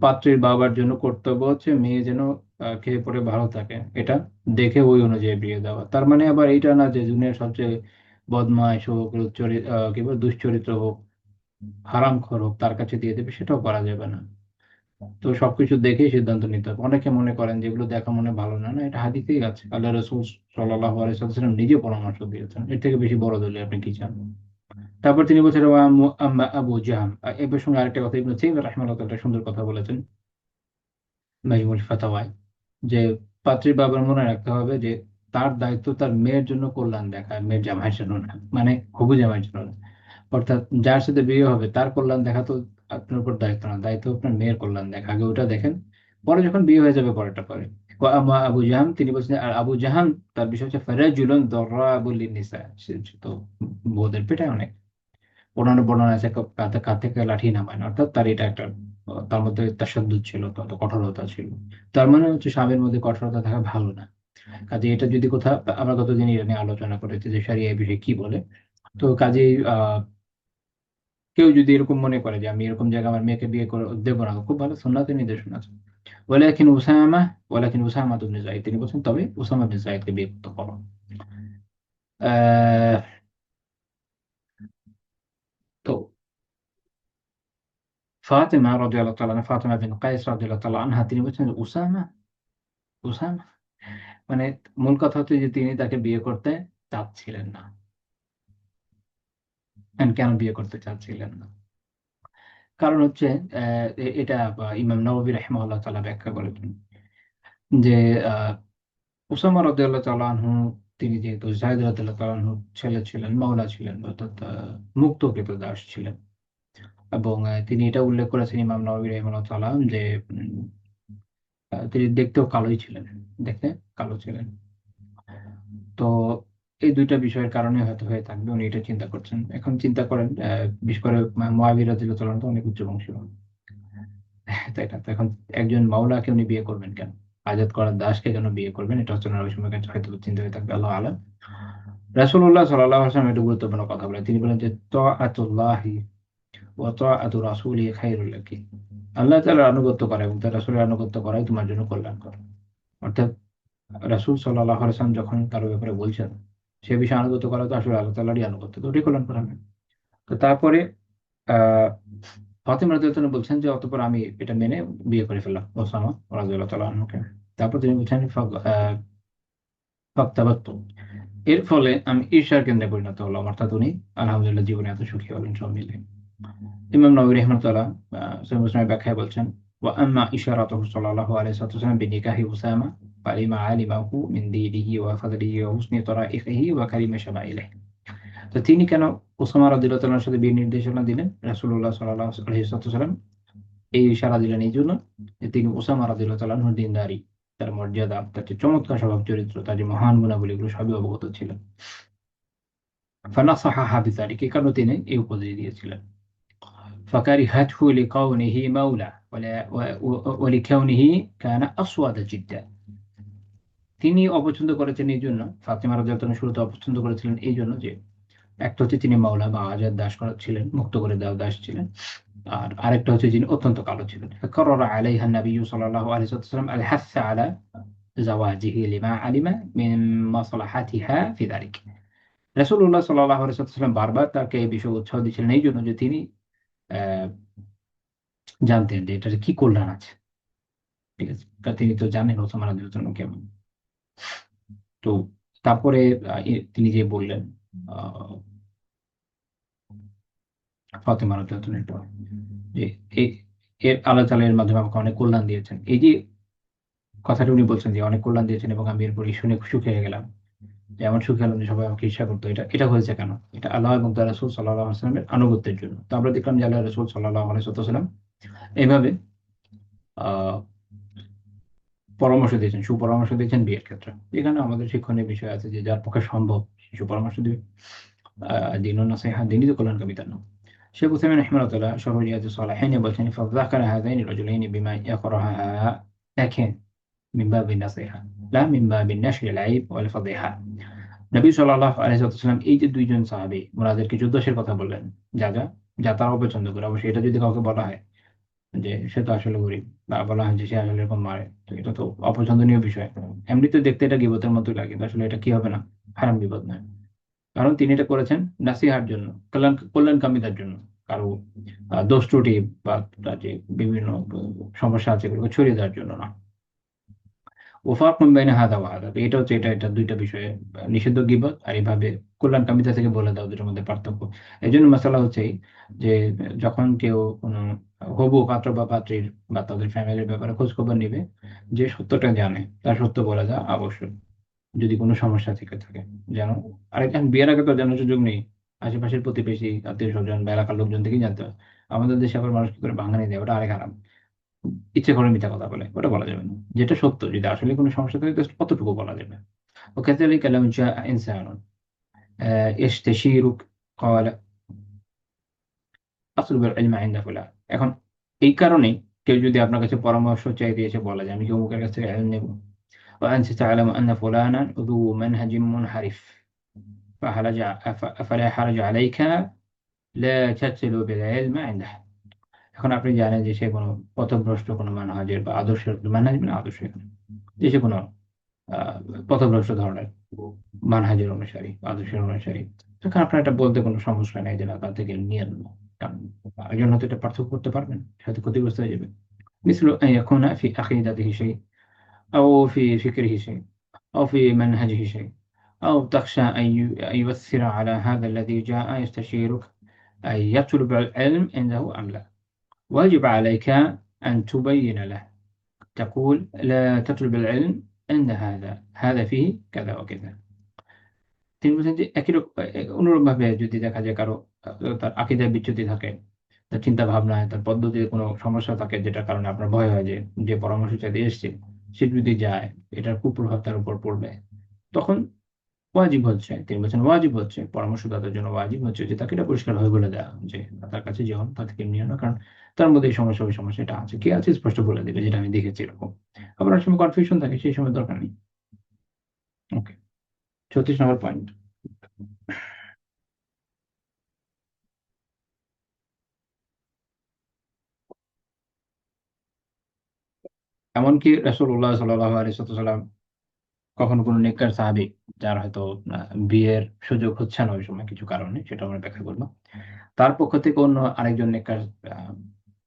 পাত্রীর বাবার জন্য কর্তব্য হচ্ছে মেয়ে যেন খেয়ে পরে ভালো থাকে, এটা দেখে ওই অনুযায়ী বিয়ে দেওয়া। তার মানে আবার এইটা না যে দুনিয়ার সবচেয়ে বদমাইশ হোক, কি বলে দুশ্চরিত্র হোক, হারামখোর হোক, তার কাছে দিয়ে দেবে, সেটাও করা যাবে না। তো সবকিছু দেখেই সিদ্ধান্ত নিতে হবে। অনেকে মনে করেন যেগুলো দেখা মনে ভালো না, না, এটা হাদিসেই আছে। আল্লাহ রাসূল সাল্লাল্লাহু আলাইহি ওয়াসাল্লাম নিজে পরামর্শ দিয়েছেন। এর থেকে বেশি বড় দলিল আপনি কি চান? তারপর তিনি বলছেন আম্মা আবু জাহাম। এর সঙ্গে আরেকটা কথা ইবনে তাইমিয়া রাহিমাহুল্লাহ একটা সুন্দর কথা বলেছেন মাজমুল ফাতাওয়ায়, যে পাত্রীর বাবার মনে রাখতে হবে যে তার দায়িত্ব তার মেয়ের জন্য কল্যাণ দেখা, মেয়ের জামাইয়ের জন্য না, মানে হবু জামাইয়ের জন্য না। অর্থাৎ যার সাথে বিয়ে হবে তার কল্যাণ দেখা তো আপনার উপর দায়িত্ব না, দায়িত্ব আপনার মেয়ের কল্যাণ দেখা, আগে ওটা দেখেন, পরে যখন বিয়ে হয়ে যাবে পরেরটা পরে। আম্মা আবু জাহাম, তিনি বলছেন, আর আবু জাহাম তার বিষয় হচ্ছে ফারাজুলুন দারাবুল লিনিসা, সে তো বউদের পেটায় অনেক। অন্যান্য বর্ণনা আছে কাঁধ থেকে লাঠি নামায় না, অর্থাৎ তার এটা একটা তার মধ্যে তাসাদ্দুদ ছিল, তত কঠোরতা ছিল। তার মানে হচ্ছে স্বামীর মধ্যে কঠোরতা থাকা ভালো না। কাজে এটা যদি কোথাও, আমরা কতদিন এটা নিয়ে আলোচনা করেছি যে শরিয়া এই বিষয়ে কি বলে। তো কাজেই কেউ যদি এরকম মনে করে যে আমি এরকম জায়গায় আমার মেয়েকে বিয়ে করে দেবো না, খুব ভালো সুন্নাতে নির্দেশনা আছে। ওয়ালাকিন উসামা ওয়ালাকিন উসামা ইবনে যায়েদ, তিনি বলছেন তবে উসামা বিন যায়েদকে বিয়ে করতে পারো। আহ তো ফাতেমা রাদিয়াল্লাহু তাআলা আনহা, ফাতেমা বিন কায়েস রাদিয়াল্লাহু তাআলা আনহা, তিনি বলছেন যে উসামা, উসামা, মানে মূল কথা হচ্ছে যে তিনি তাকে বিয়ে করতে চাচ্ছিলেন না। কেন বিয়ে করতে চাচ্ছিলেন না? কারণ হচ্ছে এটা ইমাম নববী রাহিমাহুল্লাহ তাআলা ব্যাখ্যা করেছেন যে আহ, উসামা রাদিয়াল্লাহু তাআলা আনহু, তিনি যেহেতু যায়েদ রাদিয়াল্লাহু তাআলা আনহুর ছেলে ছিলেন, মাওলা ছিলেন, অর্থাৎ মুক্ত দাস ছিলেন। এবং তিনি এটা উল্লেখ করেছেন ইমাম নববী রাহিমাহুল্লাহ তাআলা যে উম, তিনি দেখতেও কালোই ছিলেন, দেখতে কালো ছিলেন। তো এই দুইটা বিষয়ের কারণে হয়তো হয়ে থাকবে, উনি এটা চিন্তা করছেন। এখন চিন্তা করেন, বিশেষ করে মুআবিয়া রাদিয়াল্লাহু তাআলা তো অনেক উচ্চ বংশীয়, তাই না? তো এখন একজন মাওলাকে উনি বিয়ে করবেন কেন? আজাদ করা দাসকে কেন বিয়ে করবেন? এটা হচ্ছে ওনার ওই সময় হয়তো চিন্তা হয়ে থাকবে, আল্লাহ আলাম। রাসূলুল্লাহ সাল্লাল্লাহু আলাইহি ওয়াসাল্লাম একটা গুরুত্বপূর্ণ কথা বলেন, তিনি বলেন যে তাআতুল্লাহি ওয়া তাআতু রাসূলিহি খায়রুল লাকি। আল্লাহ তাআলার আনুগত্য করা এবং তার রাসূলের আনুগত্য করাই তোমার জন্য কল্যাণকর। অর্থাৎ রাসূল সাল্লাল্লাহু আলাইহি ওয়াসাল্লাম যখন কারো ব্যাপারে বলছেন সে বিষয়ে আনুগত্য করা তো আসলে আল্লাহ তাআলারই আনুগত্য, তো ওটাই কল্যাণকর হবে। তো তারপরে আহ ফাতিমা রাদিয়াল্লাহু তাআলা বলছেন যে অতঃপর আমি এটা মেনে বিয়ে করে ফেললাম ওসামা রাদিয়াল্লাহু তাআলা আনহুকে। তারপর তিনি বলছেন ফাক্তাবাত্তু, এর ফলে আমি ঈর্ষার কেন্দ্রে পরিণত হলাম, অর্থাৎ উনি আলহামদুলিল্লাহ জীবনে এত সুখী হলেন সব মিলে। ইমাম নববী রাহিমাহুল্লাহ সহিহ মুসলিমের ব্যাখ্যায় বলছেন, ওয়া আম্মা ইশারাতুহু সাল্লাল্লাহু আলাইহি ওয়াসাল্লাম বিনিকাহি উসামা ফালিমা আলিমাহু মিন দীনিহি ওয়া ফাদলিহি ওয়া হুসনি তরাইকিহি ওয়া কারিমি শামাইলিহি। তো তিনি কেন উসামা রাদিয়াল্লাহু তাআলার সাথে বিয়ের নির্দেশনা দিলেন? রাসূলুল্লাহ সাল্লাল্লাহু আলাইহি ওয়াসাল্লাম এই ইশারা দিলেন এই জন্য যে তিনি উসামা রাদিয়াল্লাহু তাআলা আনহুর দিনদারি, তার মর্যাদা, তার যে চমৎকার স্বভাব চরিত্র, তার যে মহান গুণাবলী, এগুলো সবই অবগত ছিলেন। ফানাসাহাহা বিযালিক, এই কারণে তিনি এই উপদেশ দিয়েছিলেন। ফাকারিহাতহু লিকাউনিহি মাওলা ওয়া লিকাউনিহি কানা আসওয়াদা জিদ্দা। তিনি অপছন্দ করেছেন এই জন্য, ফাতিমা রাদিয়াল্লাহু আনহা শুরুতে অপছন্দ করেছিলেন এই জন্য যে একটা হচ্ছে তিনি মাওলা বা আজাদ দাস করা ছিলেন, মুক্ত করে দেওয়া দাস ছিলেন। আর আরেকটা হচ্ছে যিনি অত্যন্ত কালো ছিলেন। ফাকাররা আলাইহা নবী সাল্লাল্লাহু আলাইহি ওয়াসাল্লাম আল হাসা আলা জাওয়াজিহি লিমা আলিমা মিন মাসলাহাতিহা ফি যালিক। রাসূলুল্লাহ সাল্লাল্লাহু আলাইহি ওয়াসাল্লাম বারবার তাকে এই বিষয়ে উৎসাহ দিচ্ছিলেন এই জন্য যে তিনি আহ, জানতেন যে এটার কি কল্যাণ আছে। ঠিক আছে, কারণ তিনি তো জানেন ওসমান রাদিয়াল্লাহু আনহু কেমন। তো তারপরে তিনি যে বললেন আহ, ফাতেমা রাদিয়াল্লাহু আনহার পর যে এ- এর আল্লাহ তাআলা এর মাধ্যমে আমাকে অনেক কল্যাণ দিয়েছেন, এই যে কথাটা উনি বলছেন যে অনেক কল্যাণ দিয়েছেন এবং আমি এরপর শুনে সুখী হয়ে গেলাম, যে এমন সুখী হলাম যে সবাই আমাকে ঈর্ষা করতো, এটা এটা হয়েছে কেন? এটা আল্লাহ এবং তার রাসূল সাল্লাল্লাহু আলাইহি ওয়াসাল্লামের আনুগত্যের জন্য। তো আমরা দেখলাম যে আল্লাহ রাসূল সাল্লাল্লাহু আলাইহি ওয়াসাল্লাম এইভাবে আহ পরামর্শ দিয়েছেন, সুপরামর্শ দিয়েছেন বিয়ের ক্ষেত্রে। এখানে আমাদের শিক্ষণীয় বিষয় আছে যে যার পক্ষে সম্ভব সে সুপরামর্শ দিবে। দিনুন নাসিহা, দিনই তো কল্যাণকামী, তার নাম। শেখ উসাইমিন রাহিমাহুল্লাহ শরহ রিয়াদুস সালিহিনে বলছেন, ফাযাকারা হাযাইনি রাজুলাইনি বিমা ইয়াকরাহা, দেখেন, মিন বাবিন নাসিহা লা মিন বাবিন নাশরিল আইব ওয়াল ফাদিহা। নবী সাল্লাল্লাহু আলাইহি ওয়াসাল্লাম এই যে দুইজন সাহাবী ওনাদেরকে যুদ্ধের কথা বললেন, যা যা যা তারা অপছন্দ করে, অবশ্যই এটা যদি কাউকে বলা হয় যে সে তো আসলে গরিব, বা বলা হয় যে সে আসলে এরকম মারে, তো এটা তো অপছন্দনীয় বিষয়। এমনিতে দেখতে এটা গীবতের মতোই লাগে, কিন্তু আসলে এটা কি হবে না, হারাম বিপদ নয়। কারণ তিনি এটা করেছেন নাসিহার জন্য, কল্যাণকামিতার জন্য, কারো দোষ ত্রুটি বা তার যে বিভিন্ন সমস্যা আছে এগুলোকে ছড়িয়ে দেওয়ার জন্য না। ওফাক বাইনা হাদা ওয়া হাদা, তো এটা হচ্ছে এটা দুইটা বিষয়ে নিষিদ্ধ গীবত আর এইভাবে কল্যাণকামিতা থেকে বলে দাও, দুটোর মধ্যে পার্থক্য। এই জন্য মশালা হচ্ছে এই যে যখন কেউ কোনো হবু পাত্র বা পাত্রীর বা তাদের ফ্যামিলির ব্যাপারে খোঁজ খবর নিবে, যে সত্যটা জানে তার সত্য বলা যা আবশ্যক, যদি কোনো সমস্যা থেকে থাকে যেন। আরেকজন বিয়ের আগে তো জানার সুযোগ নেই, আশেপাশের প্রতিবেশী আত্মীয় স্বজন বা এলাকার লোকজন থেকেই জানতে হয়। আমাদের দেশে আবার মানুষ কি করে ভাঙানি দেয়, ওটা আরেক হারাম। ইচ্ছে করে মিথ্যা কথা বলে, ওটা বলা যাবে না। যেটা সত্য, যদি আসলে কোনো সমস্যা থাকে just কতটুকু বলা যাবে। وكذلك لو جاء إنسان يستشيرك قال أطلب العلم عند فلان। এখন এই কারণেই কেউ যদি আপনার কাছে পরামর্শ চাইতে এসে বলে যে আমি কি অমুকের কাছ থেকে ইলম নেব, وأنت تعلم أن فلانا ذو منهج منحرف فلا حرج عليك لا تطلب بالعلم عنده। এখন আপনি জানেন যে সে কোনো পথভ্রষ্ট কোনো মানহাজের বা আদর্শের, মানহাজ মানে আদর্শ, যে সে কোনো আহ পথভ্রষ্ট ধরনের মানহাজের অনুসারী, আদর্শের অনুসারী, তখন আপনার এটা বলতে কোনো সমস্যা নেই যে না তার থেকে নিয়ে নেবো। কারণ একজন হয়তো এটা পার্থক্য করতে পারবেন, হয়তো ক্ষতিগ্রস্ত হয়ে যাবে। مثل أن يكون في عقيدته شيء أو في فكره شيء أو في منهجه شيء، أو تخشى أن يؤثر على هذا الذي جاء يستشيرك أن يطلب العلم عنده أم لا. واجب عليك أن تبين له، تقول لا تطلب العلم عند هذا فيه كذا وكذا। তিনি বলছেন যে একই রকম অনুরূপ ভাবে যদি দেখা যায় কারো তার আকীদায় বিচ্যুতি থাকে, তার চিন্তা ভাবনায়, তার পদ্ধতিতে কোনো সমস্যা থাকে, যেটার কারণে আপনার ভয় হয় যে যে পরামর্শ চাইতে এসছে সে যদি যায় এটার কুপ্রভাব তার উপর পড়বে, তখন ওয়াজিব হচ্ছে, তিনি বলছেন ওয়াজিব হচ্ছে, পরামর্শদাতার জন্য ওয়াজিব হচ্ছে যে তাকে এটা পরিষ্কারভাবে বলে দেওয়া যে তার কাছে যেমন তার থেকে নিও না, কারণ তার মধ্যে এই সমস্যা ওই সমস্যা এটা আছে, কি আছে স্পষ্ট বলে দেবে, যেটা আমি দেখেছি এরকম। আবার অনেক সময় কনফিউশন থাকে, সেই সময় দরকার নেই। ওকে, 36 নম্বর পয়েন্ট। এমনকি রাসূলুল্লাহ সাল্লাল্লাহু আলাইহি ওয়াসাল্লাম কখনো কোনো নেককার সাহাবী যার হয়তো বিয়ের সুযোগ হচ্ছে না ওই সময় কিছু কারণে, সেটা আমরা ব্যাখ্যা করব। তার পক্ষ থেকে অন্য আরেকজন নেককার আ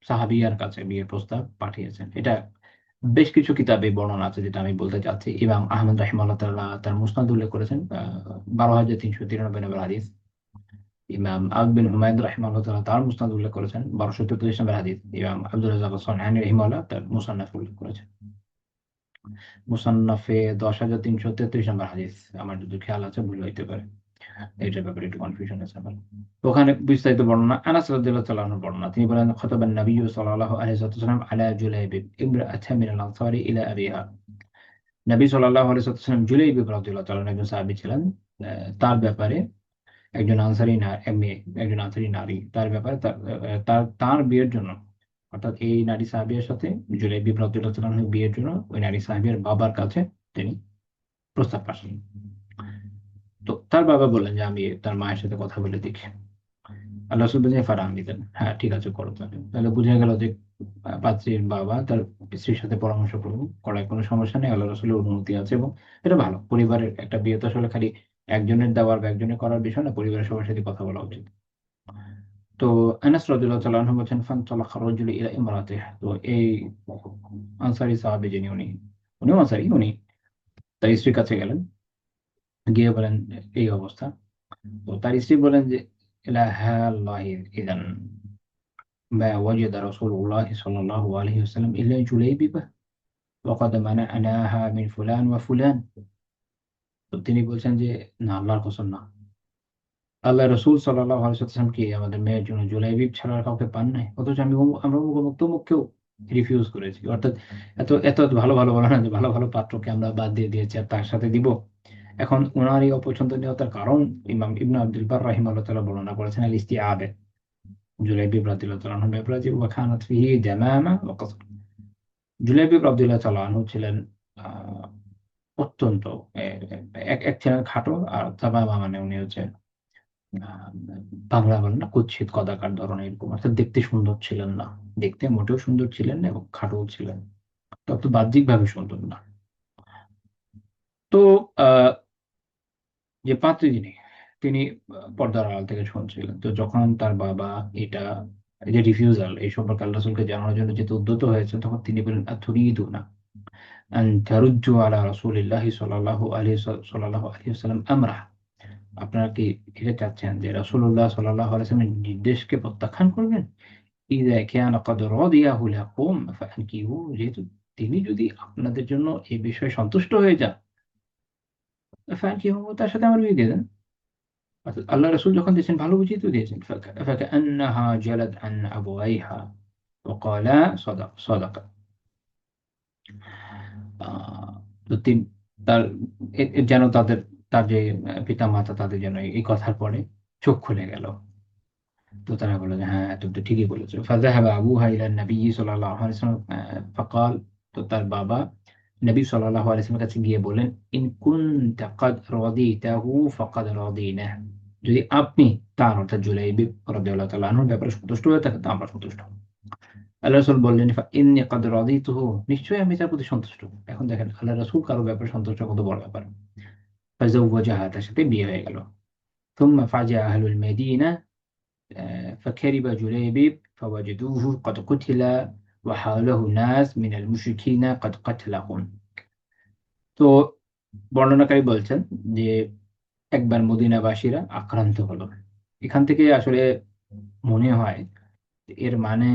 সাহাবিয়ার কাছে বিয়ের প্রস্তাব পাঠিয়েছেন। এটা বেশ কিছু কিতাবে বর্ণনা আছে যেটা আমি বলতে চাচ্ছি। ইমাম আহমদ রাহিমাহুল্লাহ তাআলা তার মুসনাদ উল্লেখ করেছেন ১২,৩৯৩ নম্বর হাদিস। ইমাম আবদ বিন হুমায়ুন রাহিমাহুল্লাহ তাআলা তার মুসনাদ উল্লেখ করেছেন ১২৪৩ নম্বর হাদিস। ইমাম আব্দুর রাজ্জাক আস-সানআনী রাহিমাহুল্লাহ তার মুসান্নাফে উল্লেখ করেছেন। মুসান্নাফে ১০,৩৩৩ নম্বর হাদিস। আমার যদি খেয়াল আছে ভুল হইতে পারে। এটার ব্যাপারে একটু কনফিউশন আছে আমার। তো ওখানে বিস্তারিত বর্ণনা আনাস রাদিয়াল্লাহু তাআলা আনহুর বর্ণনা। তিনি বলেন খতাবান নবিয়্যু সাল্লাল্লাহু আলাইহি ওয়াসাল্লাম আলা জুলাইবিব ইমরাআতান মিনাল আনসারি ইলা আবিহা। নবী সাল্লাল্লাহু আলাইহি ওয়াসাল্লাম জুলাইবিব রাদিয়াল্লাহু তাআলা একজন সাহাবী ছিলেন। তার ব্যাপারে একজন আনসারী মেয়ে, একজন আনসারী নারী তার ব্যাপারে তার বিয়ের জন্য, অর্থাৎ এই নারী সাহাবীর সাথে জুলাইবিব রাদিয়াল্লাহু তাআলা আনহুর বিয়ের জন্য ওই নারী সাহাবীর বাবার কাছে তিনি প্রস্তাব পাঠান। তো তার বাবা বললেন যে আমি তার মায়ের সাথে কথা বলে দেখি। আল্লাহ রাসূল বললেন ফারহান দিতেন, হ্যাঁ ঠিক আছে করো তাহলে। তাহলে বুঝা গেল যে পাত্রীর বাবা তার স্ত্রীর সাথে পরামর্শ করুন, করার কোনো সমস্যা নেই, আল্লাহ রাসূলের অনুমতি আছে এবং এটা ভালো। পরিবারের একটা বিয়ে তো আসলে খালি একজনের দেওয়ার বা একজনের করার বিষয় না, পরিবারের সবার সাথে কথা বলা উচিত। তো আনাস রাদিয়াল্লাহু তাআলা আনহু বলছেন ফানতালাকা রাজুলু ইলা ইমরাতিহি। তো এই আনসারী সাহাবী যিনি উনিও আনসারী, উনি তার স্ত্রীর কাছে গেলেন, গিয়ে বলেন এই অবস্থা। তো তার স্ত্রী বলেন যে ইলা হাল্লাহি ইযান ما وجد رسول الله صلى الله عليه وسلم إلا جليبيبة وقد منعناها من فلان وفلان। তো তিনি বলছেন যে না, আল্লাহর কসম না, আল্লাহ রসুল সাল্লাল্লাহু আলাইহি ওয়াসাল্লাম কি আমাদের মেয়ের জন্য জুলাইবিব ছাড়া আর কাউকে পান নাই? অথচ আমরা অমুক তমুককেও রিফিউজ করেছি। অর্থাৎ এত এত ভালো ভালো বলে না যে ভালো ভালো পাত্রকে আমরা বাদ দিয়ে দিয়েছি আর তার সাথে দিব। এখন ওনার এই অপছন্দনীয়তার কারণ ইমাম ইবনে আব্দুল বার রাহিমাহুল্লাহ তাআলা বর্ণনা করেছেন আল ইস্তিআবে জুলাইবিব রাদিয়াল্লাহু তাআলা আনহু ব্যাপারে যে ওয়া কানাত ফিহি জামামা ওয়া কসর। জুলাইবিব রাদিয়াল্লাহু তাআলা আনহু ছিলেন অত্যন্ত এক ছিলেন খাটো, আর তামামা মানে উনি হচ্ছে আ বাংলা বলে না কুৎসিত কদাকার ধরনের এরকম, অর্থাৎ দেখতে সুন্দর ছিলেন না। দেখতে মোটেও সুন্দর ছিলেন না এবং খাটোও ছিলেন। তত বাহ্যিকভাবে সুন্দর না। তো আ যে পাত্রী তিনি পর্দার আড়াল থেকে শুনছিলেন। তো যখন তার বাবা এটা এই যে রিফিউজাল এই সম্পর্কে আল্লাহ রাসূলকে জানানোর জন্য যেহেতু উদ্যত হয়েছেন, তখন তিনি বললেন আতুরিদুনা আন তারুজ্জু আলা রাসূলিল্লাহি সাল্লাল্লাহু আলাইহি ওয়াসাল্লাম আমরা। আপনারা কি এটা চাচ্ছেন যে রাসূলুল্লাহ সাল্লাল্লাহু আলাইহি ওয়াসাল্লামের নির্দেশকে প্রত্যাখ্যান করবেন? ইযা কানা ক্বাদ রাদিয়াহু লাকুম ফানকিহু, যেহেতু তিনি যদি আপনাদের জন্য এই বিষয়ে সন্তুষ্ট হয়ে যান, ফানকিহু তার সাথে আমার বিয়ে দিয়ে দেন। অর্থাৎ আল্লাহ রাসূল যখন দিয়েছেন ভালো বুঝিয়ে তো দিয়েছেন। ফাকান্নাহা জালাত আন আবওয়াইহা ওয়া ক্বালা সাদাকা। আ তো তার যেন তার যে পিতা-মাতা তাদের যেন এই কথার পরে চোখ খুলে গেল। তো তারা বলল যে, "হ্যাঁ, তুমি তো ঠিকই বলেছো।" ফাযাহাবা আবুহা ইলা নবী সাল্লাল্লাহু আলাইহি ওয়াসাল্লাম ফাকাল। তো তার বাবা নবী সাল্লাল্লাহু আলাইহি ওয়াসাল্লামের কাছে গিয়ে বললেন, "ইন কুনতা ক্বাদ রাদিতাহু ফাকাদ রাদিনা।" যদি আপনি তার অর্থাৎ জুলাইবিব রাদিয়াল্লাহু তাআলা আনহুর ব্যাপারে সন্তুষ্ট হয়ে থাকেন তো আমরা সন্তুষ্ট। আল্লাহ রাসূল বললেন, "ফাইন্নী ক্বাদ রাদিতুহু।" নিশ্চয়ই আমি তার প্রতি সন্তুষ্ট। এখন দেখেন আল্লাহ রাসূল কারো ব্যাপারে সন্তুষ্ট কত বড় ব্যাপার। ফাযাওয়াজাহা, তার সাথে বিয়ে হয়ে গেল। ثم فجأ أهل المدينة فكرب جليبيب فوجدوه قد قتل وحوله ناس من المشركين قد قتلهم। তো বর্ণনাকারী বলছেন যে একবার মদিনাবাসীরা আক্রান্ত হলো। এখান থেকে আসলে মনে হয় এর মানে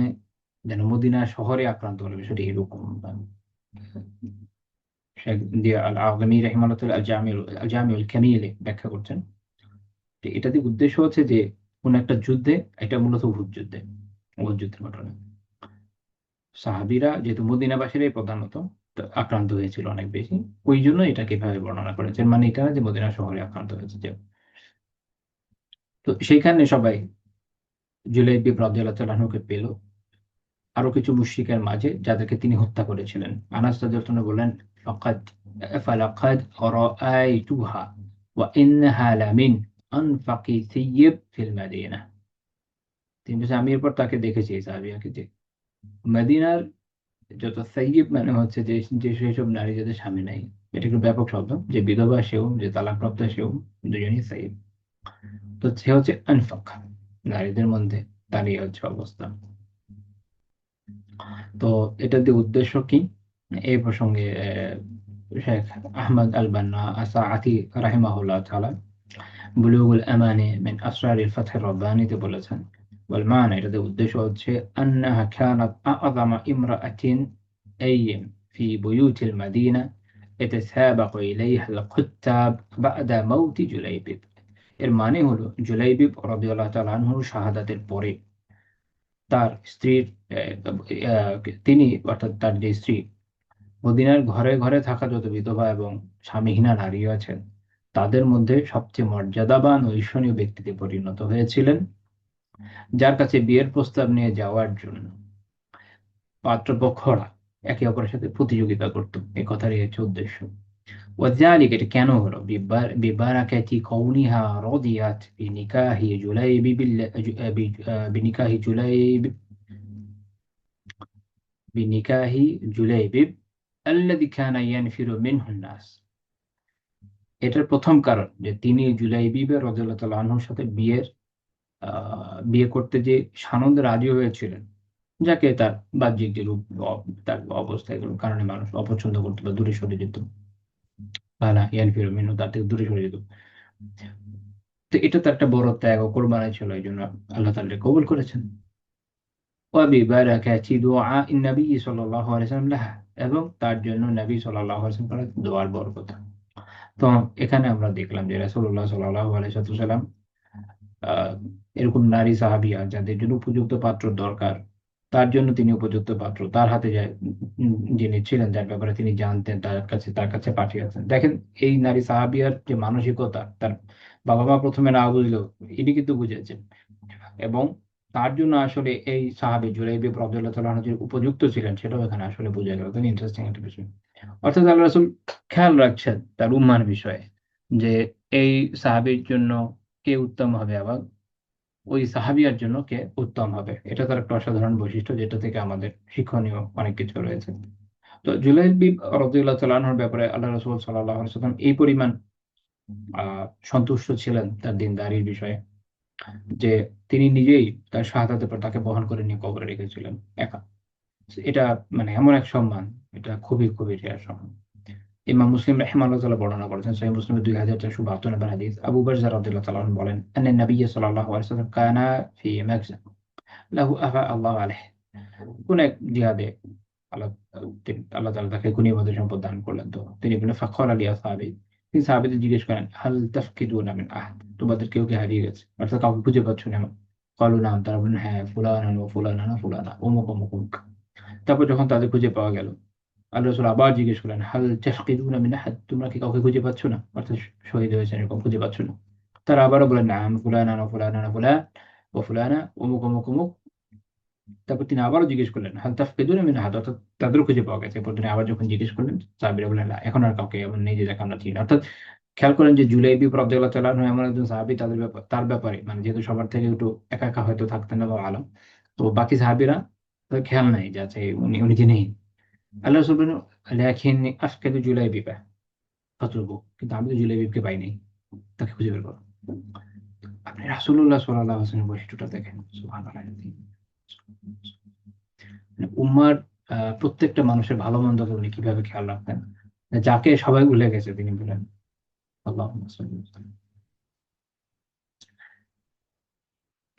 যেন মদিনা শহরে আক্রান্ত হলো, বিষয়টি এরকম। শেখ দিয়ে আল আগমি রাহিমাহুল্লাহ তাআলা আল জামিউল কামিলে ব্যাখ্যা করছেন যে এটা দিয়ে উদ্দেশ্য হচ্ছে যে কোন একটা যুদ্ধে, এটা মূলত উহুদ যুদ্ধের ঘটনা। সাহাবীরা যেহেতু মদিনাবাসীরাই প্রধানত আক্রান্ত হয়েছিল অনেক বেশি, ওই জন্য এটাকে এভাবে বর্ণনা করেছেন। মানে এটা না যে মদিনা শহরে আক্রান্ত হয়েছে যে। তো সেইখানে সবাই জুলাইবিব রাদিয়াল্লাহু তাআলা আনহুকে পেল আরো কিছু মুশরিকের মাঝে, যাদেরকে তিনি হত্যা করেছিলেন। আনাস রাদিয়াল্লাহু আনহু বলেন ফালাকাদ রাআইতুহা ওয়া ইন্নাহা লামিন আনফাকি সিয়্যিব ফিল মাদিনা। তিনি বলছেন আমি এরপর তাকে দেখেছি এই সাহাবিয়াকে যে মদিনার যত সাইয়্যিব মানে হচ্ছে যে যে সেসব নারী যাদের স্বামী নাই, এটা একটু ব্যাপক শব্দ, যে বিধবা সেও, যে তালাকপ্রাপ্ত সেও, দুজনই সাইয়্যিব। তো সে হচ্ছে আনফাক, নারীদের মধ্যে তার এই হচ্ছে অবস্থা। তো এটাতে উদ্দেশ্য কি, এই প্রসঙ্গে শেখ আহমদ আল বান্না আসাআতি রাহিমাহুল্লাহ তাআলা বুলুগুল আমানি মিন আসরারিল ফাতহির রব্বানিতে বলেছেন, ওয়াল মানা, এটাতে উদ্দেশ্য হচ্ছে আন্নাহা কানাত আ'যামা ইমরাআতিন আইয়িম ফি বুয়ুতিল মাদিনা ইয়াতাসাবাকু ইলাইহা আল কুত্তাব বা'দা মাউতি জুলাইবিব। এর মানে হলো জুলাইবিব রাদিয়াল্লাহু তাআলা আনহুর শাহাদাতের পরে তার স্ত্রীর তিনি অর্থাৎ তার যে স্ত্রী, মদিনার ঘরে ঘরে থাকা যত বিধবা এবং স্বামীহীনা নারী আছেন, তাদের মধ্যে সবচেয়ে মর্যাদাবান ও ঈর্ষণীয় ব্যক্তিতে পরিণত হয়েছিলেন, যার কাছে বিয়ের প্রস্তাব নিয়ে যাওয়ার জন্য পাত্রপক্ষরা একে অপরের সাথে প্রতিযোগিতা করত। এই কথারই হচ্ছে উদ্দেশ্য। ওয়াযালিক, এটা কেন হলো, বিবারাকাতি কওনিহা রাদিয়াত বিনিকাহি জুলাইব বিনিকাহি জুলাইব বিনিকাহি জুলাইবিব আল্লাযী কানা ইয়ানফিরু মিনহু নাস। এটার প্রথম কারণ যে তিনি জুলাইবিব রাদিয়াল্লাহু তাআলা আনহুর সাথে বিয়ে করতে যে সানন্দে রাজি হয়েছিলেন, যাকে তার বাহ্যিক যে রূপ, তার অবস্থা, এগুলোর কারণে মানুষ অপছন্দ করতো বা দূরে সরে যেত, কানা ইয়ানফিরু মিনহু, তার থেকে দূরে সরে যেত। তো এটা তো একটা বড় ত্যাগ ও কোরবানি ছিল, এই জন্য আল্লাহ তাআলা কবুল করেছেন। ওয়াবিবারাকাতি দুআইন নবী সাল্লাল্লাহু আলাইহি ওয়াসাল্লাম লাহা, এবং তার জন্য নবী সাল্লাল্লাহু আলাইহি ওয়াসাল্লাম দোয়ার বরকত। তো এখানে আমরা দেখলাম যে রাসূলুল্লাহ সাল্লাল্লাহু আলাইহি ওয়াসাল্লাম এরকম নারী সাহাবিয়া যাদের জন্য উপযুক্ত পাত্র দরকার, তার জন্য তিনি উপযুক্ত পাত্র তার হাতে যিনি ছিলেন, যার ব্যাপারে তিনি জানতেন, তার কাছে পাঠিয়েছেন। দেখেন, এই নারী সাহাবিয়ার যে মানসিকতা, তার বাবা মা প্রথমে না বুঝলেও ইনি কিন্তু বুঝেছেন, এবং তার জন্য আসলে এই সাহাবী জুরাইব রাদিয়াল্লাহু তাআলা আনহু যে উপযুক্ত ছিলেন, সেটাও এখানে আসলে বোঝা গেল। খুবই ইন্টারেস্টিং একটা বিষয়। অর্থাৎ আল্লাহ রাসূল খেয়াল রাখছেন তার উম্মার বিষয়ে, যে এই সাহাবীর জন্য কে উত্তম হবে, আবার ওই সাহাবিয়ার জন্য কে উত্তম হবে। এটা তার একটা অসাধারণ বৈশিষ্ট্য, যেটা থেকে আমাদের শিক্ষণীয় অনেক কিছু রয়েছে। তো জুলাইব রাদিয়াল্লাহু তাআলা আনহুর ব্যাপারে আল্লাহ রাসূল সাল্লাল্লাহু আলাইহি ওয়াসাল্লাম এই পরিমাণ সন্তুষ্ট ছিলেন তার দিনদারির বিষয়ে, যে তিনি নিজেই তার শাহাদাতের পর তাকে বহন করে নিয়ে কবরে রেখেছিলেন একা। এটা মানে এমন এক সম্মান, এটা খুবই খুবই রেয়ার সম্মান। ইমাম মুসলিম রাহিমাহুল্লাহ তাআলা বর্ণনা করেছেন, সহিহ মুসলিমের 2472 নম্বর হাদিস, আবু বারজা রাদিয়াল্লাহু তাআলা আনহু বলেন, আন্না নবী সাল্লাল্লাহু আলাইহি ওয়াসাল্লাম কানা ফি মাগজা লাহু আফা আল্লাহু আলাইহি। কোন এক জিহাদে আল্লাহ আল্লাহ তাআলা তাকে গনিমতের সম্পদ দান করলেন। তো তিনি বলেন, ফাকালা লি আসহাবি, তিনি সাহাবীদের জিজ্ঞেস করেন, হাল তাফকিদুনা মিন আহাদ, তোমাদের কেউ কি হারিয়ে গেছে, অর্থাৎ কাউকে খুঁজে পাচ্ছ না? ক্বালু নাম, তারা বললেন হ্যাঁ, ফুলানান ওয়া ফুলানান ওয়া ফুলানা, অমুক অমুক অমুক। তারপর যখন তাদের খুঁজে পাওয়া গেল, আল্লাহ রাসূল আবার জিজ্ঞেস করলেন, হাল তাফকিদুনা মিন আহাদ, তোমরা কি কাউকে খুঁজে পাচ্ছ না, অর্থাৎ শহীদ হয়েছেন এরকম খুঁজে পাচ্ছ না? তারা আবারও বলেন, নাম, ফুলানান ওয়া ফুলানান ওয়া ফুলান ওয়া ফুলানা, অমুক অমুক অমুক। তারপর তিনি আবারও জিজ্ঞেস করলেন, হাল তাফকিদুনা মিন আহাদ, অর্থাৎ তাদেরও খুঁজে পাওয়া গেছে। এরপর তিনি আবার যখন জিজ্ঞেস করলেন, সাহাবীরা বললেন, না, এখন আর কাউকে এমন নেই যে যাকে আমরা চিনি। অর্থাৎ খেয়াল করেন যে জুলাইবি রাদিয়াল্লাহু তাআলা আনহু এমন একজন সাহাবী, তার ব্যাপারে মানে যেহেতু সবার থেকে একটু একা একা হয়তো থাকতেন না বা আলাম, তো বাকি সাহাবীরা তাদের খেয়াল নাই যে আচ্ছা উনি উনি কি নেই। আল্লাহ রাসূল বলেন, লাকিন্নী আফকাদু জুলাইবিবা ফাতলুবু, কিন্তু আমি তো জুলাইবিবকে পাই নাই, তাকে খুঁজে বের করো। আপনি রাসূলুল্লাহ সাল্লাল্লাহু আলাইহি ওয়াসাল্লামের বৈশিষ্ট্যটা দেখেন, সুবহানাল্লাহ। মানে উম্মার প্রত্যেকটা মানুষের ভালো মন্দকে উনি কিভাবে খেয়াল রাখতেন, যাকে সবাই ভুলে গেছে তিনি বলেন, আল্লাহুম্মা সাল্লি ওয়া সাল্লিম।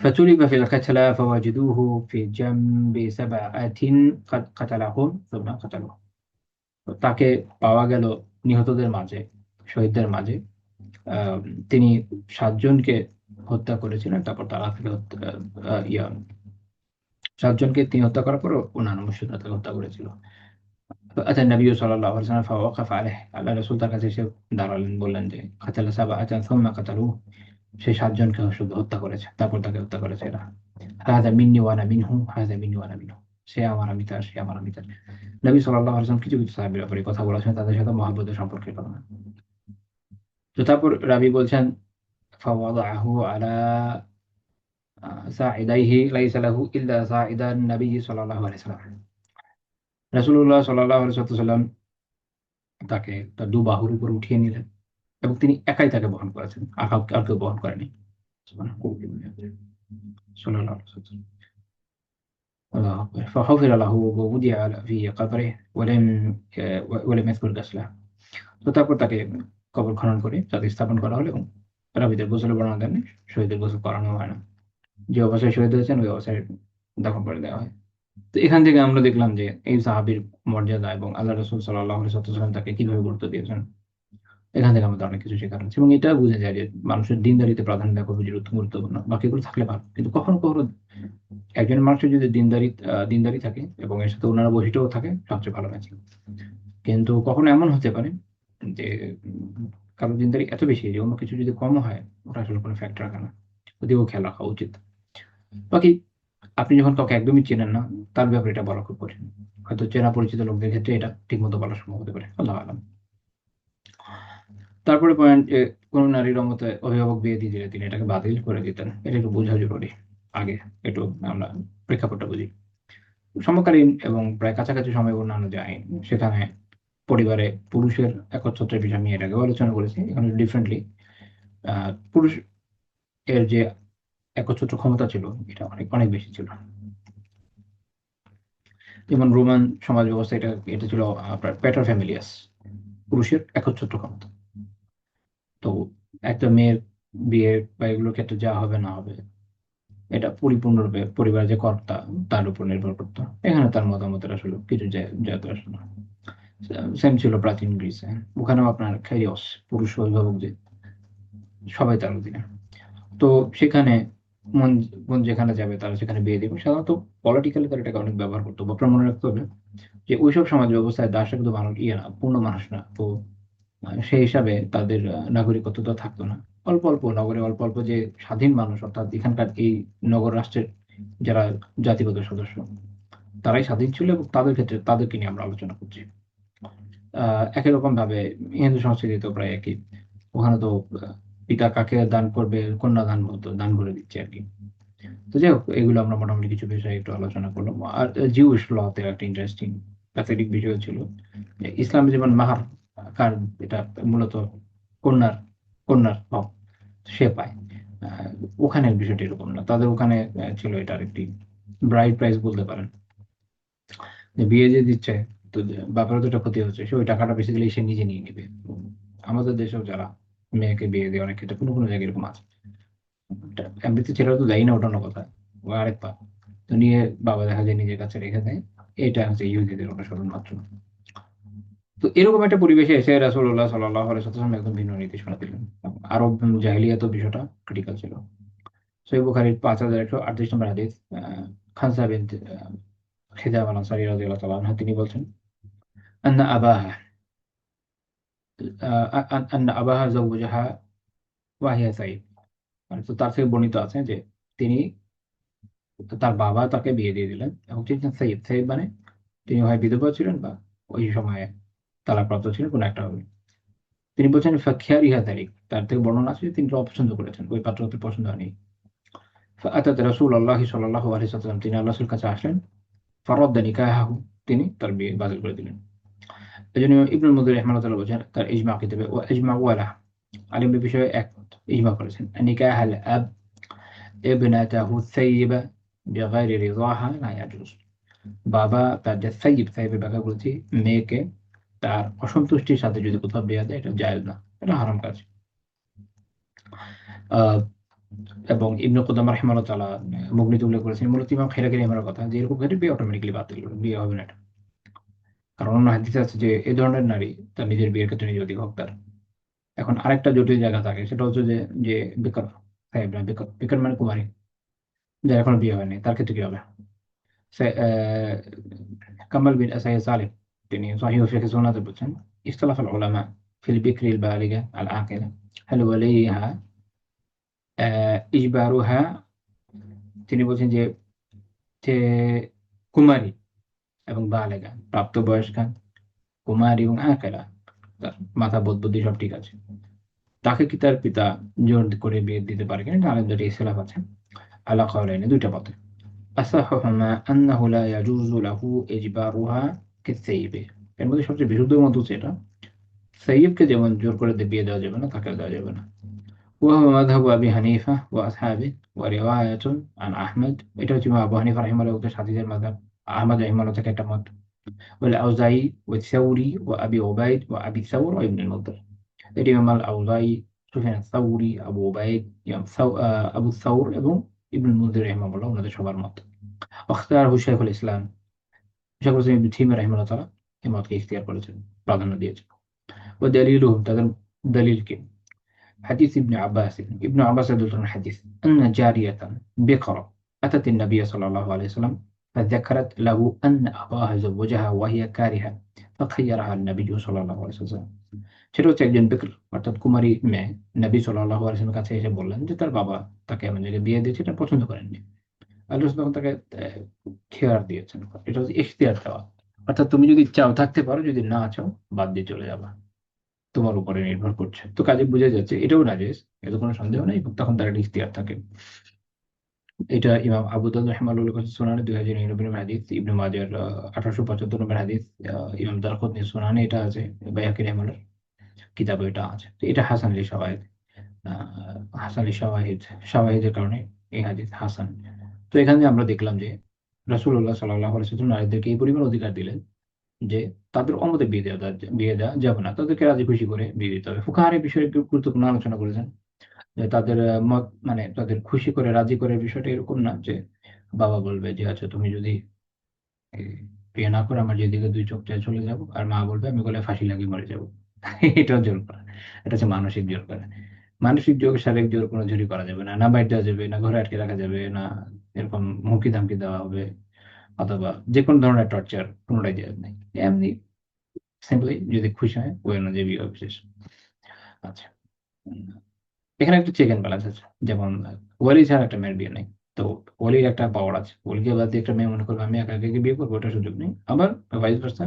فَتُرِكَ فِي الْقَتْلَى فَوَجَدُوهُ فِي جَنبِ سَبْعَةٍ قَدْ قَتَلَهُمْ ثُمَّ قَتَلُوهُ। তাকে পাওয়া গেল নিহতদের মাঝে, শহীদদের মাঝে। আহ, তিনি 7 জনকে হত্যা করেছিলেন, তারপর তারা থেকে 7 জনকে তিনি হত্যা করার পর অন্যান্য মুশরিকরা তাকে হত্যা করেছিল। আচ্ছা, নবী সাল্লাল্লাহু আলাইহি ওয়াসাল্লাম ফাওয়াকাফ আলাইহি, আল্লাহ রাসূল তার কাছে এসে দাঁড়ালেন, বললেন যে কাতালা সাবআতান সুম্মা কাতালু, সেই 7 জনকে শুধু হত্যা করেছে, তারপর তাকে হত্যা করেছে এরা। হাযা মিন্নি ওয়া আনা মিনহু, হাযা মিন্নি ওয়া আনা মিনহু, সে আমার আমি তার, সে আমার আমি তার। নবী সাল্লাল্লাহু আলাইহি ওয়াসাল্লাম কিছু কিছু সাহাবীর ব্যাপারে কথা বলেছেন, তাদের সাথে মহব্বতের সম্পর্কের কথা। তো তারপর রাবী বলছেন, ফাওয়াদাহু আলা সাইদাইহি লাইসা লাহু ইল্লা সাইদান নবী সাল্লাল্লাহু আলাইহি ওয়াসাল্লাম। রাসূলুল্লাহ সাল্লাল্লাহু আলাইহি ওয়াসাল্লাম তাকে তার দু বাহুর উপর উঠিয়ে নিলেন এবং তিনি একাই তাকে বহন করেছেন, আর কেউ বহন করেনি। সাল্লাল্লাহু আলাইহি ওয়াসাল্লাম। আল্লাহু আকবার। فغفر له ووضع في قبره ولم يذكر غسله। তো তারপর তাকে কবর খনন করে তাকে স্থাপন করা হলো এবং রাবীদের গোসলের বর্ণনা দেন, শহীদের গোসল করানো হয় না। যে অবস্থায় শহীদ হয়েছেন ওই অবস্থায় দাফন করে দেওয়া হয়। তো এখান থেকে আমরা দেখলাম যে এই সাহাবীর মর্যাদা এবং আল্লাহ রাসূল সাল্লাল্লাহু আলাইহি ওয়াসাল্লাম তাকে কিভাবে গুরুত্ব দিয়েছেন। এখান থেকে আমাদের অনেক কিছু শেখার আছে এবং এটা বোঝা যায় যে মানুষের দিনদারিতে প্রাধান্য দেওয়া খুবই গুরুত্বপূর্ণ। বাকিগুলো থাকলে ভালো, কিন্তু কখনো কখনো একজন মানুষের যদি দিনদারি থাকে এবং এর সাথে ওনারা বৈশিষ্ট্যও থাকে, সবচেয়ে ভালো ম্যাচিং। কিন্তু কখনো এমন হতে পারে যে কারো দিনদারি এত বেশি যে অন্য কিছু যদি কমও হয় ওটা আসলে কোনো ফ্যাক্টর রাখে না, ওদিকেও খেয়াল রাখা উচিত। বাকি আপনি যখন কাউকে একদমই চেনেন না তার ব্যাপারে এটা বলা খুব কঠিন। হয়তো চেনা পরিচিত লোকদের ক্ষেত্রে এটা ঠিক মতো বলা সম্ভব হতে পারে, আল্লাহ আলম। তারপরে পয়েন্ট যে কোনো নারীর মতে অভিভাবক বিয়ে দিয়ে দিলে তিনি এটাকে বাতিল করে দিতেন, এটা একটু বোঝা জরুরি। আগে একটু আমরা প্রেক্ষাপটটা বুঝি। সমকালীন এবং প্রায় কাছাকাছি সময় অন্যান্য যে আইন, সেখানে পরিবারে পুরুষের একচ্ছত্রের বিষয় আমি এর আগেও আলোচনা করেছি। এখানে ডিফারেন্টলি পুরুষ এর যে একচ্ছত্র ক্ষমতা ছিল এটা অনেক অনেক বেশি ছিল। যেমন রোমান সমাজ ব্যবস্থা, এটা এটা ছিল আপনার প্যাটার ফ্যামিলিয়াস, পুরুষের একচ্ছত্র ক্ষমতা। তো একটা মেয়ের বিয়ে বা এগুলোর ক্ষেত্রে যা হবে না হবে এটা পরিপূর্ণরূপে পরিবার যে কর্তা তার উপর নির্ভর করতো। এখানে তার মতামতের আসলে কিছু যেত আসে না। সেম ছিল প্রাচীন গ্রিসে, ওখানেও আপনার খাইরিয়স, পুরুষ অভিভাবক যে সবাই তার অধীনে। তো সেখানে মন মন যেখানে যাবে তারা সেখানে বিয়ে দেবে। সাধারণত পলিটিক্যালি তারা এটাকে অনেক ব্যবহার করতো। আপনার মনে রাখতে হবে যে ওইসব সমাজ ব্যবস্থায় দাসরা কিন্তু মানুষ না, পূর্ণ মানুষ না। তো সেই হিসাবে তাদের নাগরিকত্ব তো থাকতো না। অল্প অল্প নগরে অল্প অল্প যে স্বাধীন মানুষ, অর্থাৎ এখানকার এই নগর রাষ্ট্রের যারা জাতিগত সদস্য তারাই স্বাধীন ছিল এবং তাদের ক্ষেত্রে তাদেরকে নিয়ে আমরা আলোচনা করছি। একই রকম ভাবে হিন্দু সংস্কৃতিতে প্রায় একই। ওখানে তো পিতা কাকে দান করবে, কন্যা দান বলতো, দান করে দিচ্ছে আর কি। তো যাই হোক, এগুলো আমরা মোটামুটি কিছু বিষয় একটু আলোচনা করলাম। আর জিউস লতে একটা ইন্টারেস্টিং প্যাথেটিক বিষয় ছিল যে ইসলামে যেমন মাহার কার, এটা মূলত কন্যার কন্যার হক সে পায়। আহ, ওখানের বিষয়টা এরকম না, তাদের ওখানে ছিল এটা আরেকটি ব্রাইড প্রাইস বলতে পারেন। যে বিয়ে যে দিচ্ছে, তো বাপেরও তো একটা ক্ষতি হচ্ছে, সে ওই টাকাটা বেসিক্যালি সে নিজে নিয়ে নেবে। আমাদের দেশেও যারা মেয়েকে বিয়ে দেয় অনেক ক্ষেত্রে কোনো কোনো জায়গায় এরকম আছে। এমনিতে ছেলেরা তো দেয় না, ওটা অন্য কথা, ও আরেক পা। তো নিয়ে বাবা দেখা যায় নিজের কাছে রেখে দেয়। এটা হচ্ছে ইহুদিদের অনুসরণ মাত্র। তো এরকম একটা পরিবেশে এসে রাসূলুল্লাহ সাল্লাল্লাহু আলাইহি ওয়াসাল্লাম একদম ভিন্ন নির্দেশনা দিলেন। আরব জাহেলিয়াতেও বিষয়টা ক্রিটিক্যাল ছিল। সহিহ বুখারীর 5138 নম্বর হাদিস, খানসা বিনত খিজাম আল আনসারী রাদিয়াল্লাহু তাআলা আনহা তিনি বলছেন আন্না আবাহা আন্না আবাহা যাওজাহা ওয়া হিয়া সাইয়্যিব। মানে তো তার থেকে বর্ণিত আছে যে তিনি, তার বাবা তাকে বিয়ে দিয়ে দিলেন এবং তিনি সাইয়্যিব। সাইয়্যিব মানে তিনি হয় বিধবা ছিলেন বা ওই সময়ে তালাকপ্রাপ্ত ছিলেন, কোনো একটা হবে। তিনি বলছেন ফাখিয়ারিহা তারিক, তার থেকে বর্ণনা আছে যে তিনি এটা অপছন্দ করেছেন, ওই পাত্রকে পছন্দ হয়নি। ফাআতাত রাসূলুল্লাহি সাল্লাল্লাহু আলাইহি ওয়াসাল্লাম, তিনি আল্লাহর রাসূলের কাছে আসলেন। ফারাদ্দা নিকাহাহু, তিনি তার বিয়ে বাতিল করে দিলেন। এজন্য ইবনুল মুনযির রাহিমাহুল্লাহ বলেছেন তার ইজমা কিতাবে, ও ইজমা ওয়ালা, আলিমদের বিষয়ে একমত, ইজমা করেছেন নিকাহাল আব ইবনাতাহু সাইয়্যিবা বিগাইরি রিদাহা লা ইয়াজুজ। বাবা তার যে সাইয়্যিব, সাইয়্যিবের ব্যাখ্যা বলেছি মেয়েকে তার অসন্তুষ্টির সাথে যদি কোথাও বিয়ে দেয় এটা জায়েজ না, এটা হারাম কাজ। আহ, এবং ইবনে কুদামা রাহিমাহুল্লাহ তাআলা মুগনিতে উল্লেখ করেছেন মূলত ইমাম খেরাকি রাহিমাহুল্লাহর কথা যে এরকম ক্ষেত্রে বিয়ে অটোমেটিক্যালি বাতিল, বিয়ে হবে না এটা। কারণ অন্য হাদিসে আছে যে এই ধরনের নারী তার নিজের বিয়ের ক্ষেত্রে নিজে অধিক হকদার। এখন আরেকটা জটিল জায়গা থাকে, সেটা হচ্ছে যে যে বেকার সাহেব না, বেকার বেকার মানে কুমারী, যার এখনো বিয়ে হয়নি, তার ক্ষেত্রে কি হবে? কামাল বিন আসাই সালেহ তিনি সহিহ ফিকহ সুন্নাতে বলছেন ইখতিলাফ আল উলামা ফিল বিকরিল বালিগা আল আকিলা হাল ওয়ালিহা ইজবারুহা। তিনি বলছেন যে যে কুমারী এবং বালেগা প্রাপ্তবয়স্কা, কুমারী এবং আকেলা, তার মাথা বোধ বুদ্ধি সব ঠিক আছে, তাকে কি তার পিতা জোর করে বিয়ে দিতে পারে কিনা, আলেমদের ইখতিলাফ আছে আলা কাওলাইনি, দুইটা পথে। আসাহুহুমা আন্নাহু লা ইয়াজুজু লাহু ইজবারুহা কে সেইবে, এর মধ্যে সবচেয়ে বিশুদ্ধ মত হচ্ছে এটা, সাইয়্যিবকে যেমন জোর করে বিয়ে দেওয়া যাবে না, তাকেও দেওয়া যাবে না। وهو مذهب أبي حنيفة وأصحابه ورواية عن أحمد، এটা হচ্ছে ইমাম আবু হানিফা রাহিমাহুল্লাহ সাথীদের মাযহাব, আহমদ রাহিমাহুল্লাহ থেকে একটা মত, والأوزاعي والثوري وأبي عبيد وأبي ثور وابن المنذر। এটি ইমাম আল আউজাই, সুফিয়ান আস-সাউরি, আবু উবাইদ, আবু সাউর এবং ইবনুল মুনজির রাহিমাহুল্লাহ ওনাদের সবার মত। ওয়াখতারাহু শাইখুল ইসলাম, শাইখুল ইসলাম ইবনে তাইমিয়া রাহিমাহুল্লাহ তাআলা এই মতকে ইখতিয়ার করেছেন, প্রাধান্য দিয়েছেন। ওয়া দালিলুহু, তাদের দলিল কি? حديث ابن عباس، ابن عباس يدل على الحديث أن جارية بقرة أتت النبي صلى الله عليه وسلم فذكرت له أن أباها زوجها وهي كارهة فخيرها النبي صلى الله عليه وسلم। সেটা হচ্ছে একজন বিক্র অর্থাৎ কুমারী মেয়ে নবী সাল্লাল্লাহু আলাইহি ওয়াসাল্লামের কাছে এসে বললেন যে তার বাবা তাকে এমন জায়গায় বিয়ে দিয়েছে, এটা পছন্দ করেননি। আল্লাহ রাসূল তখন তাকে খেয়ার দিয়েছেন, এটা হচ্ছে ইখতিয়ার দেওয়া, অর্থাৎ তুমি যদি চাও থাকতে পারো, যদি না চাও বাদ দিয়ে চলে যাবা, তোমার উপরে নির্ভর করছে। তো কাজে বোঝা যাচ্ছে এটাও নাজেজ, এতে কোনো সন্দেহ নেই, তখন তার একটা ইখতিয়ার থাকে। এটা ইমাম আবু দাউদ রাহিমাহুল্লাহর কাছে সুনানে 2099 নম্বর হাদিস, ইবনে মাজার 1875 নম্বর হাদিস, ইমাম দারকুতনি সুনানে এটা আছে, বাইহাকী রাহিমাহুল্লাহ কিতাবে এটা আছে। তো এটা হাসান লি শাওয়াহিদ, হাসান লি শাওয়াহিদ, শাওয়াহিদের কারণে এই হাদিস হাসান। তো এখানে আমরা দেখলাম যে রাসূলুল্লাহ সাল্লাল্লাহু আলাইহি ওয়াসাল্লাম নারীদেরকে এই পরিমাণ অধিকার দিলেন যে তাদের অমতে বিয়ে দেওয়া যাবে না, তাদেরকে রাজি খুশি করে বিয়ে দিতে হবে। ফুকাহার এই বিষয়ে একটু গুরুত্বপূর্ণ আলোচনা করেছেন যে তাদের মত, মানে তাদের খুশি করে রাজি করে বিষয়টা এরকম না যে বাবা বলবে যে আচ্ছা তুমি যদি এই বিয়ে না করে আমার যেদিকে দুই চোখ চায় চলে যাবো, আর মা বলবে আমি গলায় ফাঁসি লাগিয়ে মরে যাবো। এটাও জোর করা, এটা হচ্ছে মানসিক জোর করা। মানসিক জোর, শারীরিক জোর কোনো জোরই করা যাবে না, না বাইর দেওয়া যাবে না, ঘরে আটকে রাখা যাবে না, এরকম হুমকি ধামকি দেওয়া হবে, অথবা যে কোনো ধরনের টর্চার কোনোটাই দেওয়া নেই। এমনি সিম্পলি যদি খুশি হয় ওই অনুযায়ী বিয়ে হবে, শেষ। আচ্ছা, উম, এখানে একটা চেক এন্ড ব্যালেন্স আছে, যেমন ওয়ালি ছাড়া একটা মেয়ের বিয়ে নেই। তো ওয়ালির একটা পাওয়ার আছে, ওয়ালিকে বাদ দিয়ে একটা মেয়ে মনে করবে আমি একা একাকে বিয়ে করবো, ওটা সুযোগ নেই। আবার ভাইস ভার্সা,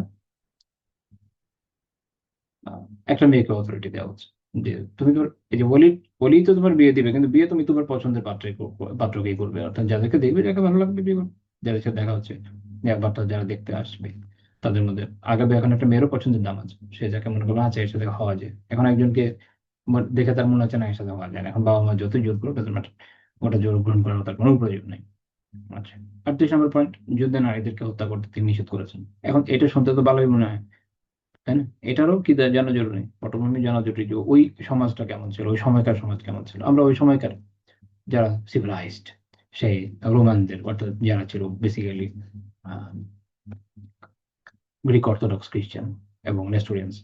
একটা মেয়েকে অথরিটি দেওয়া হচ্ছে যে তুমি তোমার, এই যে ওলি তো তোমার বিয়ে দিবে, কিন্তু বিয়ে তুমি তোমার পছন্দের পাত্রকেই করবে, অর্থাৎ যাদেরকে দেখবে, যাকে ভালো লাগবে বিয়ে করবে, যাদের সাথে দেখা হচ্ছে একবার, তার যারা দেখতে আসবে তাদের মধ্যে আগাবে। এখন একটা মেয়েরও পছন্দের দাম আছে, সে যাকে মনে করবে আচ্ছা এর সাথে হওয়া যায়। এখন একজনকে দেখে তার মনে হচ্ছে না এর সাথে হওয়া যায় না, এখন বাবা মা যতই জোর করবে ওটা জোর গ্রহণ করার তার কোনো প্রয়োজন নেই। আচ্ছা, 38 নম্বর পয়েন্ট, যুদ্ধে নারীদেরকে হত্যা করতে তিনি নিষেধ করেছেন। এখন এটা শুনতে তো ভালোই মনে হয়, তাই না? এটারও কি জানা জরুরি, পটভূমি জানা জরুরি যে ওই সমাজটা কেমন ছিল, ওই সময়কার সমাজ কেমন ছিল। আমরা ওই সময়কার যারা সিভিলাইজড, সেই রোমানদের, অর্থাৎ যারা ছিল বেসিক্যালি গ্রিক অর্থোডক্স খ্রিস্টান এবং নেস্টোরিয়ানস,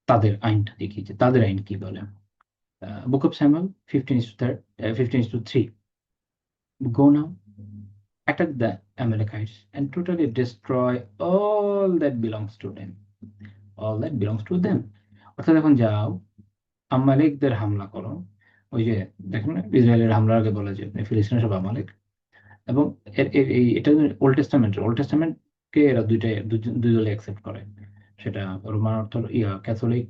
তাদের আইনটা দেখি যে তাদের আইন কি বলে। Book of Samuel 15:3, go now, attack the Amalekites and totally destroy all that belongs to them, all that belongs to them। অর্থাৎ এখন যাও আমালেকদের হামলা করো। ওই যে দেখেন না, ইসরায়েলের হামলার আগে বলা যে ফিলিস্তিনের সব আমালেক। এবং এটা ওল্ড টেস্টামেন্ট কে এরা দুই দলে অ্যাকসেপ্ট করে, সেটা রোমান ক্যাথলিক,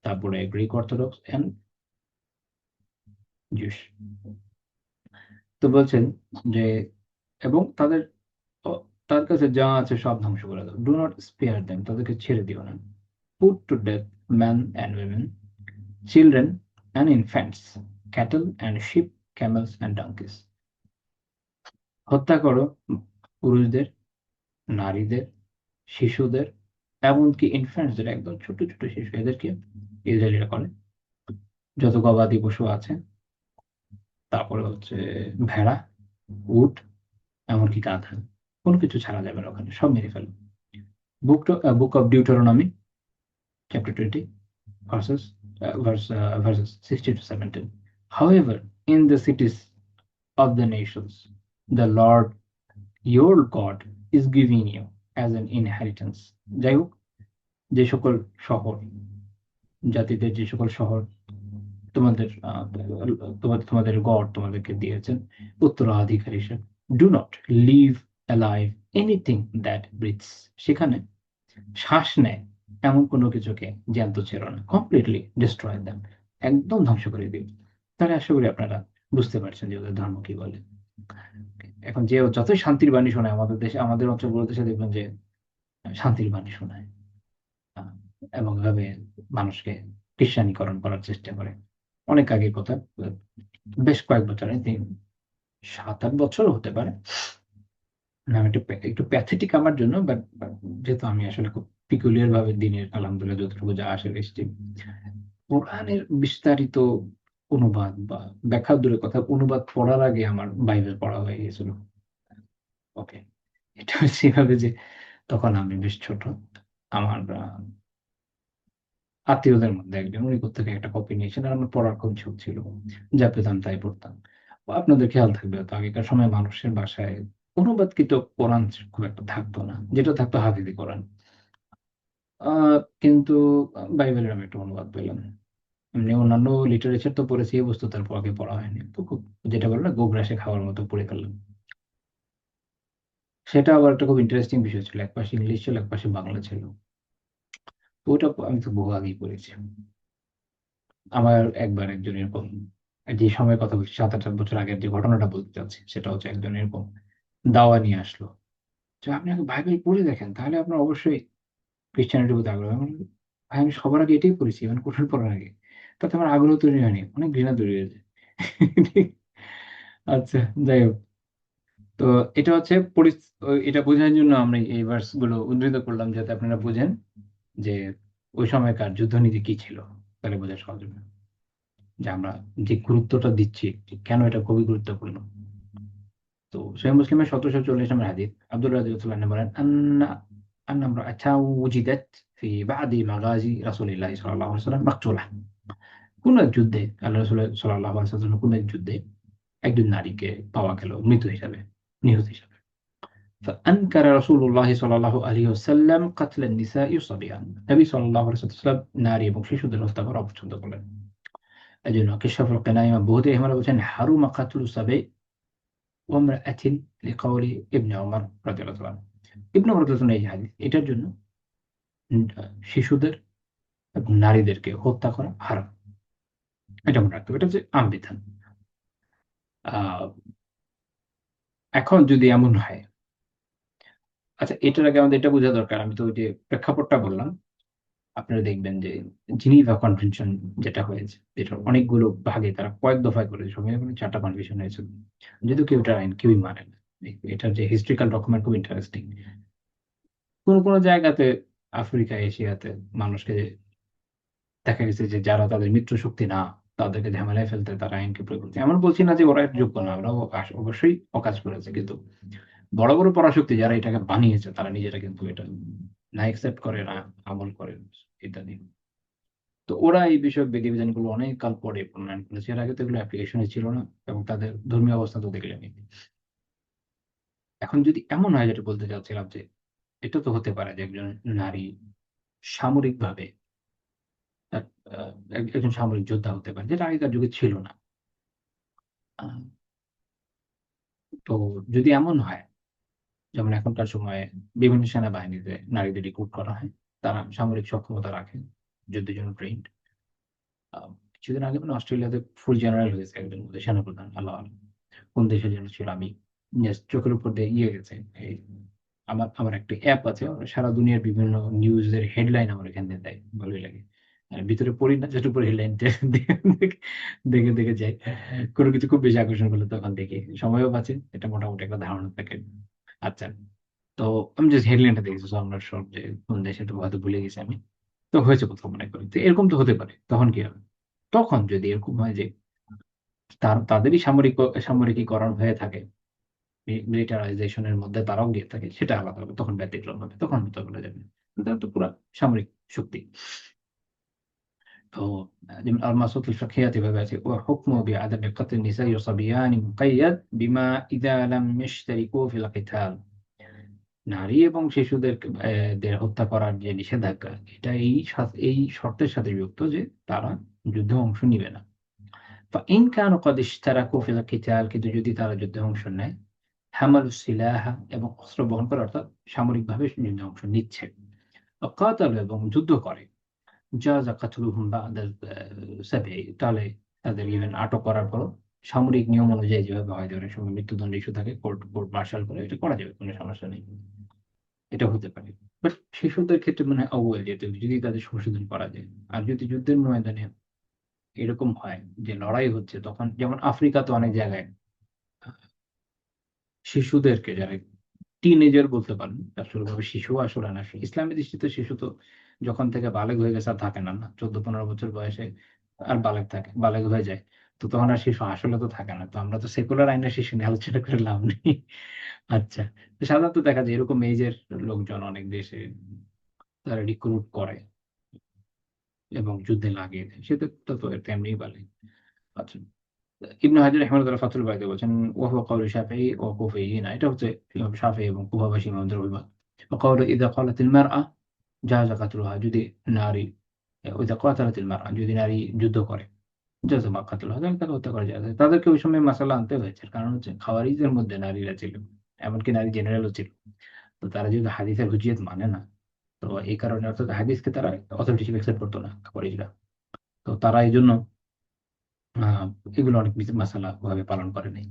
তারপরে গ্রিক অর্থোডক্স এন্ড জিউস। তো বলছেন যে এবং ও- তার কাছে যা আছে সব ধ্বংস করে দাও, ডু নট স্পেয়ার দেম, তাদেরকে ছেড়ে দিও না। Put to death man and women, children and infants, cattle and sheep, camels and donkeys। হত্যা করো পুরুষদের, নারীদের, শিশুদের, এমনকি ইনফ্যান্টসদের, একদম ছোট ছোট শিশু, এদেরকে ইসরায়েলিরা করে। যত গবাদি পশু আছে, তারপরে হচ্ছে ভেড়া, উট, এমনকি গাধা, কোনো কিছু ছাড়া যাবে না, ওখানে সব মেরে ফেলো। Book of Deuteronomy chapter 20 verses 60 to 17। However, in the cities of the nations, the Lord your God is giving you as an inheritance। যাই হোক, যে সকল শহর, জাতিদের যে সকল শহর তোমাদের তোমাদের গড তোমাদেরকে দিয়েছেন উত্তরাধিকার হিসেবে, do not leave alive anything that breathes, সেখানে শ্বাস নেয় এমন কোনো কিছুকে জ্যান্ত ছেড়ো না, কমপ্লিটলি ডিস্ট্রয় দেম, একদম ধ্বংস করে দিবে। তাহলে আশা করি আপনারা বুঝতে পারছেন যে ওদের ধর্ম কি বলে। এখন যে যতই শান্তির বাণী শোনায় আমাদের দেশে, আমাদের অঞ্চলগুলোতে, দেখবেন যে শান্তির বাণী শোনায়, আহ, এবং এভাবে মানুষকে খ্রিস্টানীকরণ করার চেষ্টা করে। অনেক আগের কথা, বেশ কয়েক বছর, I think 7-8 বছর হতে পারে। না, আমি একটু প্যাথেটিক আমার জন্য, বাট যেহেতু আমি আসলে খুব পিকুলিয়ার ভাবে দিনের আলহামদুলিল্লাহ যতটুকু যা আসে এসেছি, কোরআনের বিস্তারিত অনুবাদ বা ব্যাখ্যা দূরের কথা, অনুবাদ পড়ার আগে আমার বাইবেল পড়া হয়ে গেছিল। ওকে, এটা হচ্ছে এভাবে যে তখন আমি বেশ ছোট, আমার আত্মীয়দের মধ্যে একজন উনি কোত্থেকে একটা কপি নিয়েছেন, আর আমার পড়ার খুব ঝোঁক ছিল, যা পেতাম তাই পড়তাম। আপনাদের খেয়াল থাকবে তো আগেকার সময় মানুষের বাসায় অনুবাদকৃত কোরআন খুব একটা থাকতো না, যেটা থাকতো হাফিজি কোরআন। কিন্তু বাইবেলের আমি একটা অনুবাদ পেলাম। এমনি অন্যান্য লিটারেচার তো পড়েছি, এই বস্তু তারপর আগে পড়া হয়নি, তো খুব, যেটা বলে না, গোগ্রাসে খাওয়ার মতো পড়ে ফেললাম। সেটা আবার একটা খুব ইন্টারেস্টিং বিষয় ছিল, এক পাশে ইংলিশ ছিল, এক পাশে বাংলা ছিল। তো ওটা আমি তো বহু আগেই পড়েছি। আমার একবার একজন এরকম, যে সময়ের কথা বলছি 7-8 বছর আগের যে ঘটনাটা বলতে চাচ্ছি, সেটা হচ্ছে একজন এরকম দাওয়া নিয়ে আসলো যে আপনি আগে বাইবেল পড়ে দেখেন, তাহলে আপনার অবশ্যই খ্রিস্টানিটির প্রতি আগ্রহ। আমি বললাম, ভাই আমি সবার আগে এটাই পড়েছি, মানে কোরআন পড়ার আগে, তাতে আমার আগ্রহ তৈরি হয়নি, অনেক ঘৃণা তৈরি হয়েছে। আচ্ছা, যাই হোক। তো এটা হচ্ছে এটা বোঝার জন্য আমরা এই ভার্স গুলো উদ্ধৃত করলাম, যাতে আপনারা বোঝেন যে ওই সময়কার যুদ্ধনীতি কি ছিল, তাহলে বোঝা সহজ হবে যে আমরা যে গুরুত্বটা দিচ্ছি, যে কেন এটা খুবই গুরুত্বপূর্ণ। তো সহিহ মুসলিমের 1740 নম্বর হাদিস, আব্দুল্লাহ রাদিয়াল্লাহু আনহু বলেন, আন্না আন্না ইমরাআতান উজিদাত ফি বা'দি মাগাজি রাসূলিল্লাহ সাল্লাল্লাহু আলাইহি ওয়াসাল্লাম মাকতুলা। কোন এক যুদ্ধে আল্লাহ রাসূল সাল্লাল্লাহু আলাইহি ওয়াসাল্লাম কোন এক যুদ্ধে একজন নারীকে পাওয়া গেল মৃত হিসাবে, নিহত হিসাবে। فأنكر رسول الله صلى الله عليه وسلم قتل النساء والصبيان। নবী সাল্লাল্লাহু আলাইহি ওয়াসাল্লাম নারী এবং শিশুদের হত্যা করা অপছন্দ করলেন। এজন্য কাশফুল কিনায়া বহুতে ইহমারা বলছেন, হারুমা কাতলু সাবী ওয়া ইমরাআতিন লিকাউলি ইবনে ওমর রাদিয়াল্লাহু তাআলা। ইবনে ওমর রাদিয়াল্লাহু এই হাদিস, এটার জন্য শিশুদের এবং নারীদেরকে হত্যা করা হারাম। এটা মনে রাখতে হবে, এটা হচ্ছে আম বিধান। আহ, এখন যদি এমন হয়, আচ্ছা এটার আগে আমাদের এটা বোঝা দরকার, আমি তো ওই যে প্রেক্ষাপটটা বললাম, আপনারা দেখবেন যে জিনিভা কনভেনশন যেটা হয়েছে, যেটা অনেকগুলো ভাগে তারা কয়েক দফায় করেছে, সবাই মানে 4টা কনভেনশন হয়েছে, যদিও কেউ এটা আইন কেউই মানে না। এটার যে হিস্ট্রিক্যাল ডকুমেন্ট খুব ইন্টারেস্টিং। কোন কোন জায়গাতে আফ্রিকা এশিয়াতে মানুষকে দেখা গেছে যে যারা তাদের মিত্র শক্তি না, তাদেরকে ঝামেলায় ফেলতে তারা আইনকে প্রয়োগ করছে। এমন বলছি না যে ওরা এর যোগ্য না, ওরাও অবশ্যই অকাজ করেছে, কিন্তু বড় বড় পরাশক্তি যারা এটাকে বানিয়েছে, তারা নিজেরা কিন্তু এটা না একসেপ্ট করে, না আমল করে, ইত্যাদি। তো ওরা এই বিষয়ক বিধিবিধানগুলো অনেক কাল পরে প্রণয়ন করেছে, এর আগে তো এগুলো অ্যাপ্লিকেশনে ছিল না, এবং তাদের ধর্মীয় অবস্থা তো দেখলেনি। এখন যদি এমন হয়, যেটা বলতে চাচ্ছিলাম, যে এটা তো হতে পারে যে একজন নারী সামরিকভাবে এক- একজন সামরিক যোদ্ধা হতে পারে, যেটা আগেকার যুগে ছিল না। আহ, তো যদি এমন হয়, যেমন এখনকার সময়ে বিভিন্ন সেনাবাহিনীতে নারীদের রিক্রুট করা হয়, তারা সামরিক সক্ষমতা রাখে, যুদ্ধের জন্য ট্রেন্ড। কিছুদিন আগে মানে অস্ট্রেলিয়াতে ফুল জেনারেল হয়েছে একজন, ওদের সেনাপ্রধান, আল্লাহ আলম। কোন দেশে যেন ছিল, আমি জাস্ট চোখের উপর দিয়ে ইয়ে গেছে। এই আমার আমার একটা অ্যাপ আছে, ওরা সারা দুনিয়ার বিভিন্ন নিউজের হেডলাইন আমার এখান থেকে দেয়, ভালোই লাগে। ভিতরে পড়ি না, জাস্ট উপরে হেডলাইন দেখে দেখে দেখে যাই। কোনো কিছু খুব বেশি আকর্ষণ করলে তখন দেখি, সময়ও বাঁচে, এটা মোটামুটি একটা ধারণা থাকে। আচ্ছা, তো আমি জাস্ট হেডলাইনটা দেখেছি, সো আমরা সব যে কোন দেশে, তো হয়তো ভুলে গেছি আমি। তো হয়েছে কোথাও মনে করি, তো এরকম তো হতে পারে, তখন কি হবে? তখন যদি এরকম হয় যে তাদেরই সামরিকীকরণ হয়ে থাকে, মিলিটারাইজেশনের মধ্যে তারাও গিয়ে থাকে, সেটা আলাদা হবে, তখন ব্যতিক্রম হবে, তখন হতে বলা যাবে। কিন্তু তারা তো পুরা সামরিক শক্তি। তো যেমন আল মাসুদ আল ফিকহিয়াত এভাবে আছে, ওয়া হুকমু বিআদামি কতল নিসাই ওয়া সাবিয়ান মুকাইয়াদ বিমা ইযা লাম ইয়াশতারিকু ফিল কিতাল। নারী এবং শিশুদের দের হত্যা করার যে নিষেধাজ্ঞা, এটা এই শর্তের সাথে যুক্ত যে তারা যুদ্ধে অংশ নিবে না। فإن كانوا قد اشتركوا في القتال, কিন্তু যদি তারা যুদ্ধে অংশ নেয়, হামালুস সিলাহা, এবং অস্ত্র বহন করে, অর্থাৎ সামরিকভাবে যুদ্ধে অংশ নিচ্ছে, কাতালু, এবং যুদ্ধ করে, জাযা কাতলুহুম বা'দা সাবঈ, তাহলে তাদের ইভেন আটক করার পরও সামরিক নিয়ম অনুযায়ী যেভাবে হয়, যে অনেক সময় মৃত্যুদণ্ড ইস্যু থাকে, কোর্ট কোর্ট মার্শাল করে, এটা করা যাবে, কোনো সমস্যা নেই, এটা হতে পারে। বাট শিশুদের ক্ষেত্রে মানে অবহেল যেতে হবে, যদি তাদের সংশোধন করা যায়। আর যদি যুদ্ধের ময়দানে এরকম হয় যে লড়াই হচ্ছে, তখন যেমন আফ্রিকাতে অনেক জায়গায় শিশুদেরকে, যারা টিনেজার বলতে পারেন, আসলে শিশু আসলে না, ইসলামী দৃষ্টিতে শিশু তো যখন থেকে বালেগ হয়ে গেছে আর থাকে না, না 14-15 বছর বয়সে আর বালেগ হয়ে যায়, তো তখন আর শিশু আসলে তো থাকে না। তো আমরা তো সেকুলার আইনের শিশু নিয়ে আলোচনা করে লাভ নেই। আচ্ছা, তো সাধারণত দেখা যায় এরকম এজের লোকজন অনেক দেশে তারা রিক্রুট করে এবং যুদ্ধে লাগিয়ে দেয়, সেটা তো তো তেমনি বলে। আচ্ছা, ইবনে হাজার রাহিমাহুল্লাহ ফাথুল বারীতে বলছেন, ওয়া হুয়া কাউলু শাফিঈ ওয়া কুফিয়্যিন, এটা হচ্ছে ইমাম শাফিঈ এবং কুফাবাসী ইমামদের অভিমত। ওয়া কাউলু ইযা ক্বালাতিল মারআ জাযা কাতলুহা, যদি নারী, ওইযা ক্বাতালাতিল মারআ, যদি নারী যুদ্ধ করে, জাযা মা কাতলুহা, তাহলে তাকে হত্যা করা যায়। তাদেরকে ওই সময় মাসালা আনতে হয়েছে, কারণ হচ্ছে খাওয়ারিজের মধ্যে নারীরা ছিল, এমনকি নারী জেনারেলও ছিল। তো তারা যেহেতু হাদিসের হুজিয়ত মানে না, তো এই কারণে অর্থাৎ হাদিসকে তারা অথেন্টিক অ্যাকসেপ্ট করতো না খাওয়ারিজরা। তো তারা এই জন্য আহ এগুলো অনেক মাসালা ভাবে পালন করে নাই।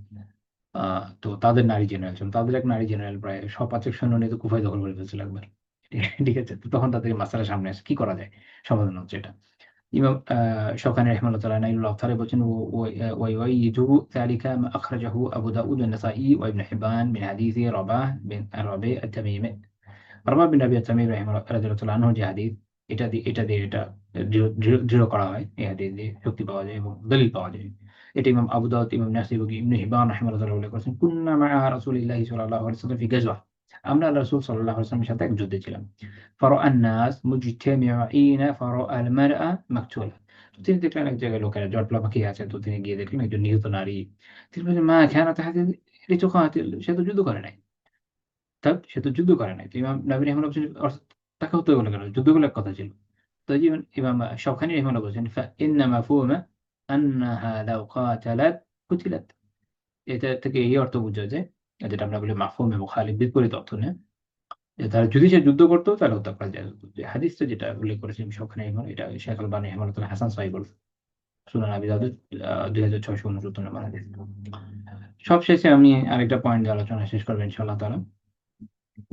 তো তাদের নারী জেনারেল ছিল, তাদের এক নারী জেনারেল প্রায় সপাচক সৈন্য নিয়ে তো কুফায় দখল করে ফেলছিল একবার। ঠিক আছে, তো তখন তাদের মাসালা সামনে আসে, কি করা যায়, সমাধান হচ্ছে এটা। ইমাম শওকানী রাহিমাহুল্লাহ তাআলা নাইলুল আওতারে বলছেন, ওয়াইয়িদুহু যালিকা মা আখরাজাহু আবু দাউদ ওয়া নাসাঈ ওয়া ইবনে হিব্বান মিন হাদিসি রাবি আত-তামিমি। রাবি বিন রাবি আত-তামিমি রাদিয়াল্লাহু তাআলা আনহু যে হাদিস, এটা দিয়ে দৃঢ় করা হয়, এই হাদিস দিয়ে শক্তি পাওয়া যায় এবং দলিল পাওয়া যায়। এটা ইমাম আবু দাউদ, ইমাম নাসাঈ এবং ইবনে হিব্বান রাহিমাহুল্লাহ তাআলা উল্লেখ করেছেন, কুন্না মা'a রাসূলিল্লাহি সাল্লাল্লাহু আলাইহি ওয়াসাল্লাম ফি গাজওয়া, আমরা আল্লাহ রাসূল সাল্লাল্লাহু আলাইহি ওয়াসাল্লামের সাথে এক যুদ্ধে ছিলাম। ফারাআ আন-নাস মুজতামিঈনা ফারাআ আল-মারআ মাকতুলা, তো তিনি দেখলেন এক জায়গায় লোকেরা জটলা পাকিয়ে আছে, তো তিনি গিয়ে দেখলেন একজন নিহত নারী। তিনি বললেন, মা কানাত হাদিহি লিতুকাতিল, সে তো যুদ্ধ করে নাই। সে তো যুদ্ধ করে নাই। তো ইমাম নবী রাহিমাহুল্লাহ বলছেন, তাকে হত্যা করলো কেন? যুদ্ধ করলে এক কথা ছিল। তো এই যে ইমাম শাওকানী রাহিমাহুল্লাহ বলছেন, ফাইন্না মাফহুমা আন্নাহা লাও কাতালাত কুতিলাত। এটা থেকে এই অর্থ বোঝা যায়, যেটা আমরা বলি মাফহুমে মুখালিফ, বিপরীত অর্থ নেয়, যে তারা যদি সে যুদ্ধ করতো তাহলে হত্যা করা যায়। যে হাদিসটা যেটা উল্লেখ করেছেন শাওকানী রাহিমাহুল্লাহ, এটা শেখ আল-বানী রাহিমাহুল্লাহ হাসান সহিহ বলছেন। সুনান আবি দাউদ 2669 নম্বর হাদিস। সবশেষে আমি আরেকটা পয়েন্ট দিয়ে আলোচনা শেষ করবেন ইনশাআল্লাহ তাআলা,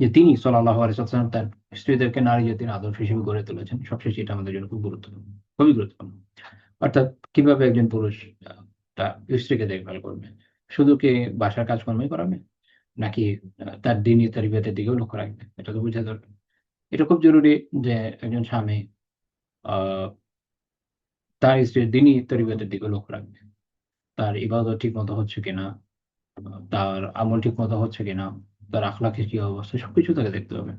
যে তিনি সাল্লাল্লাহু আলাইহি ওয়াসাল্লাম তার স্ত্রীদেরকে নারী জাতির আদর্শ হিসেবে গড়ে তুলেছেন। সবশেষে এটা আমাদের জন্য খুব গুরুত্বপূর্ণ, খুবই গুরুত্বপূর্ণ। অর্থাৎ কিভাবে একজন পুরুষ তার স্ত্রীকে দেখভাল করবে, শুধু কি বাসার কাজকর্মই করাবে, নাকি তার দ্বীনি তারবিয়াতের দিকেও লক্ষ্য রাখবে, এটা তো বোঝা দরকার। এটা খুব জরুরি যে একজন স্বামী আহ তার স্ত্রীর দ্বীনি তারবিয়াতের দিকেও লক্ষ্য রাখবে, তার ইবাদত ঠিক মতো হচ্ছে কিনা, তার আমল ঠিক মতো হচ্ছে কিনা, তার আখলাকের কি অবস্থা, সবকিছু তাকে দেখতে হবে।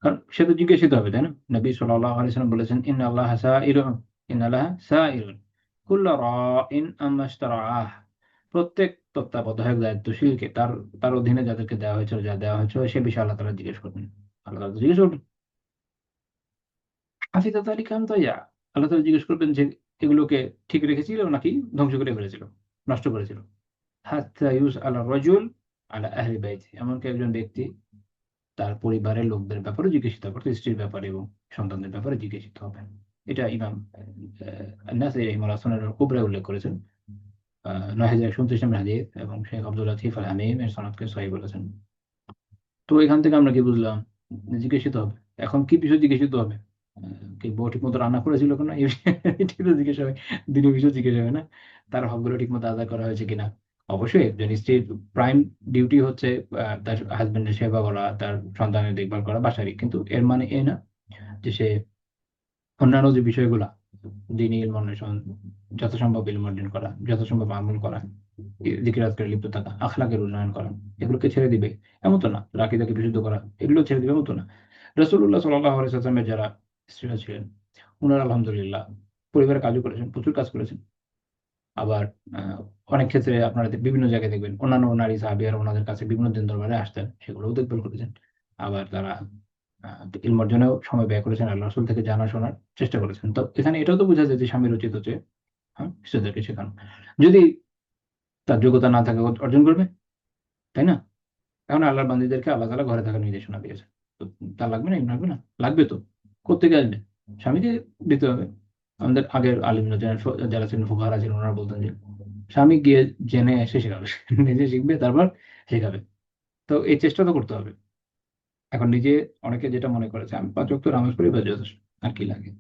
কারণ সে তো জিজ্ঞাসিত হবে, তাই না? নবী সাল্লাল্লাহু আলাইহি ওয়াসাল্লাম বলেছেন, ইন্নাল্লাহা সাইলুন, ইন্নাল্লাহা সাইলুন কুল্লু রাইন আম্মা ইশতারাআহ, প্রত্যেক তত্ত্বাবধায়ক দায়িত্বশীলকে তার তার অধীনে যাদেরকে দেওয়া হয়েছিল, যা দেওয়া হয়েছিল, সে বিষয়ে আল্লাহ তাআলা জিজ্ঞেস করবেন। আল্লাহ তাআলা জিজ্ঞেস করবেন, হাফিজাত আলী কাম তাইয়া, আল্লাহ তাআলা জিজ্ঞেস করবেন যে এগুলোকে ঠিক রেখেছিল নাকি ধ্বংস করে ফেলেছিল, নষ্ট করেছিল। হাত্তা ইউসআলা রাজুল আলা আহলি বাইতি, এমনকি একজন ব্যক্তি তার পরিবারের লোকদের ব্যাপারে জিজ্ঞাসিত হবে, অর্থাৎ স্ত্রীর ব্যাপারে এবং সন্তানদের ব্যাপারে জিজ্ঞাসিত হবেন। এটা ইমাম নাসাঈ রাহিমাহুল্লাহ সুনান আল কুবরায় উল্লেখ করেছেন, ৯০২৯ নম্বর হাদিস, এবং শেখ আব্দুল লতিফ আল হামিম এর সনদকে সহিহ বলেছেন। তো এখান থেকে আমরা কি বুঝলাম? জিজ্ঞাসিত হবে। এখন কি বিষয় জিজ্ঞাসিত হবে? কি বউ ঠিক মতো রান্না করেছিল কিনা, এই ঠিক তো জিজ্ঞেস হবে। দিনের বিষয় জিজ্ঞেস হবে না, তার হকগুলো ঠিক মতো আদায় করা হয়েছে কিনা। অবশ্যই একজন স্ত্রীর প্রাইম ডিউটি হচ্ছে তার হাজবেন্ডের সেবা করা, তার সন্তানের দেখভাল করা, বাসারই, কিন্তু এর মানে এ না যে সে অন্যান্য যে বিষয়গুলা, দ্বীনি ইলম অন্বেষণ, যথাসম্ভব ইলম অর্জন করা, যথাসম্ভব আমল করা, জিকির আজকারে লিপ্ত থাকা, আখলাকের উন্নয়ন করা, এগুলোকে ছেড়ে দিবে এমন তো না। রাকিদাকে বিশুদ্ধ করা, এগুলো ছেড়ে দিবে এমন তো না। রাসূলুল্লাহ সাল্লাল্লাহু আলাইহি ওয়াসাল্লামের যারা স্ত্রীরা ছিলেন, উনারা আলহামদুলিল্লাহ পরিবারের কাজও করেছেন, প্রচুর কাজ করেছেন। আবার অনেক ক্ষেত্রে আপনারা বিভিন্ন জায়গায় দেখবেন অন্যান্য নারী সাহাবীরা ওনাদের কাছে বিভিন্ন দিন দরবারে আসতেন, সেগুলোও দেখভাল করেছেন। আবার তারা ইলম অর্জনেও সময় ব্যয় করেছেন, আল্লাহ রাসূল থেকে জানা শোনার চেষ্টা করেছেন। তো এখানে এটাও তো বোঝা যায় যে স্বামীর উচিত হচ্ছে স্ত্রীদেরকে শেখানো। যদি তার যোগ্যতা না থাকে, অর্জন করবে, তাই না? এখন আল্লাহর বান্দীদেরকে আল্লাহ তাআলা ঘরে থাকার নির্দেশনা দিয়েছেন। তো তার লাগবে না? ইলম লাগবে না? লাগবে তো। কোত্থেকে আসবে? স্বামীকে দিতে হবে। আমাদের আগের আলিমরা যারা ছিলেন, ফুকাহারা ছিলেন, ওনারা বলতেন যে স্বামী গিয়ে জেনে এসে শেখাবে। নিজে শিখবে, তারপর শেখাবে। তো এই চেষ্টা তো করতে হবে। এখন নিজে অনেকে যেটা মনে করেছে আমি 5 ওয়াক্ত নামাজ পড়ি বা যথেষ্ট, আর কি লাগে।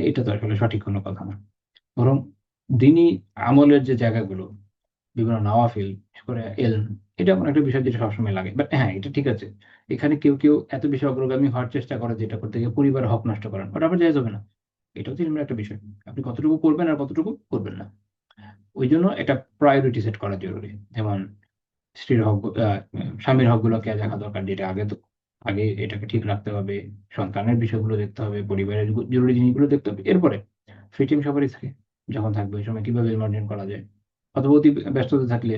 এটা তো আসলে সঠিক কোনো কথা না। বরং দিনই আমলের যে জায়গাগুলো, বিভিন্ন নওয়াফিল, বিশেষ করে এলম, এটা এমন একটা বিষয় যেটা সবসময় লাগে। বাট হ্যাঁ, এটা ঠিক আছে, এখানে কেউ কেউ এত বেশি অগ্রগামী হওয়ার চেষ্টা করে যেটা করতে গিয়ে পরিবারের হক নষ্ট করেন, ওটা আবার জায়েজ হবে না। এটা হচ্ছে এমন একটা বিষয়, আপনি কতটুকু করবেন আর কতটুকু করবেন না। ওই জন্য এটা প্রায়োরিটি সেট করা জরুরি। যেমন স্ত্রীর হক, স্বামীর হকগুলোকে দেখা দরকার, যেটা আগে এটাকে ঠিক রাখতে হবে। সন্তানের বিষয়গুলো দেখতে হবে, পরিবারের জরুরি জিনিসগুলো দেখতে হবে। এরপরে ফ্রি টাইম সবারই থাকে, যখন থাকবে ওই সময় কিভাবে মার্জন করা যায়, অথবা অতি ব্যস্ততা থাকলে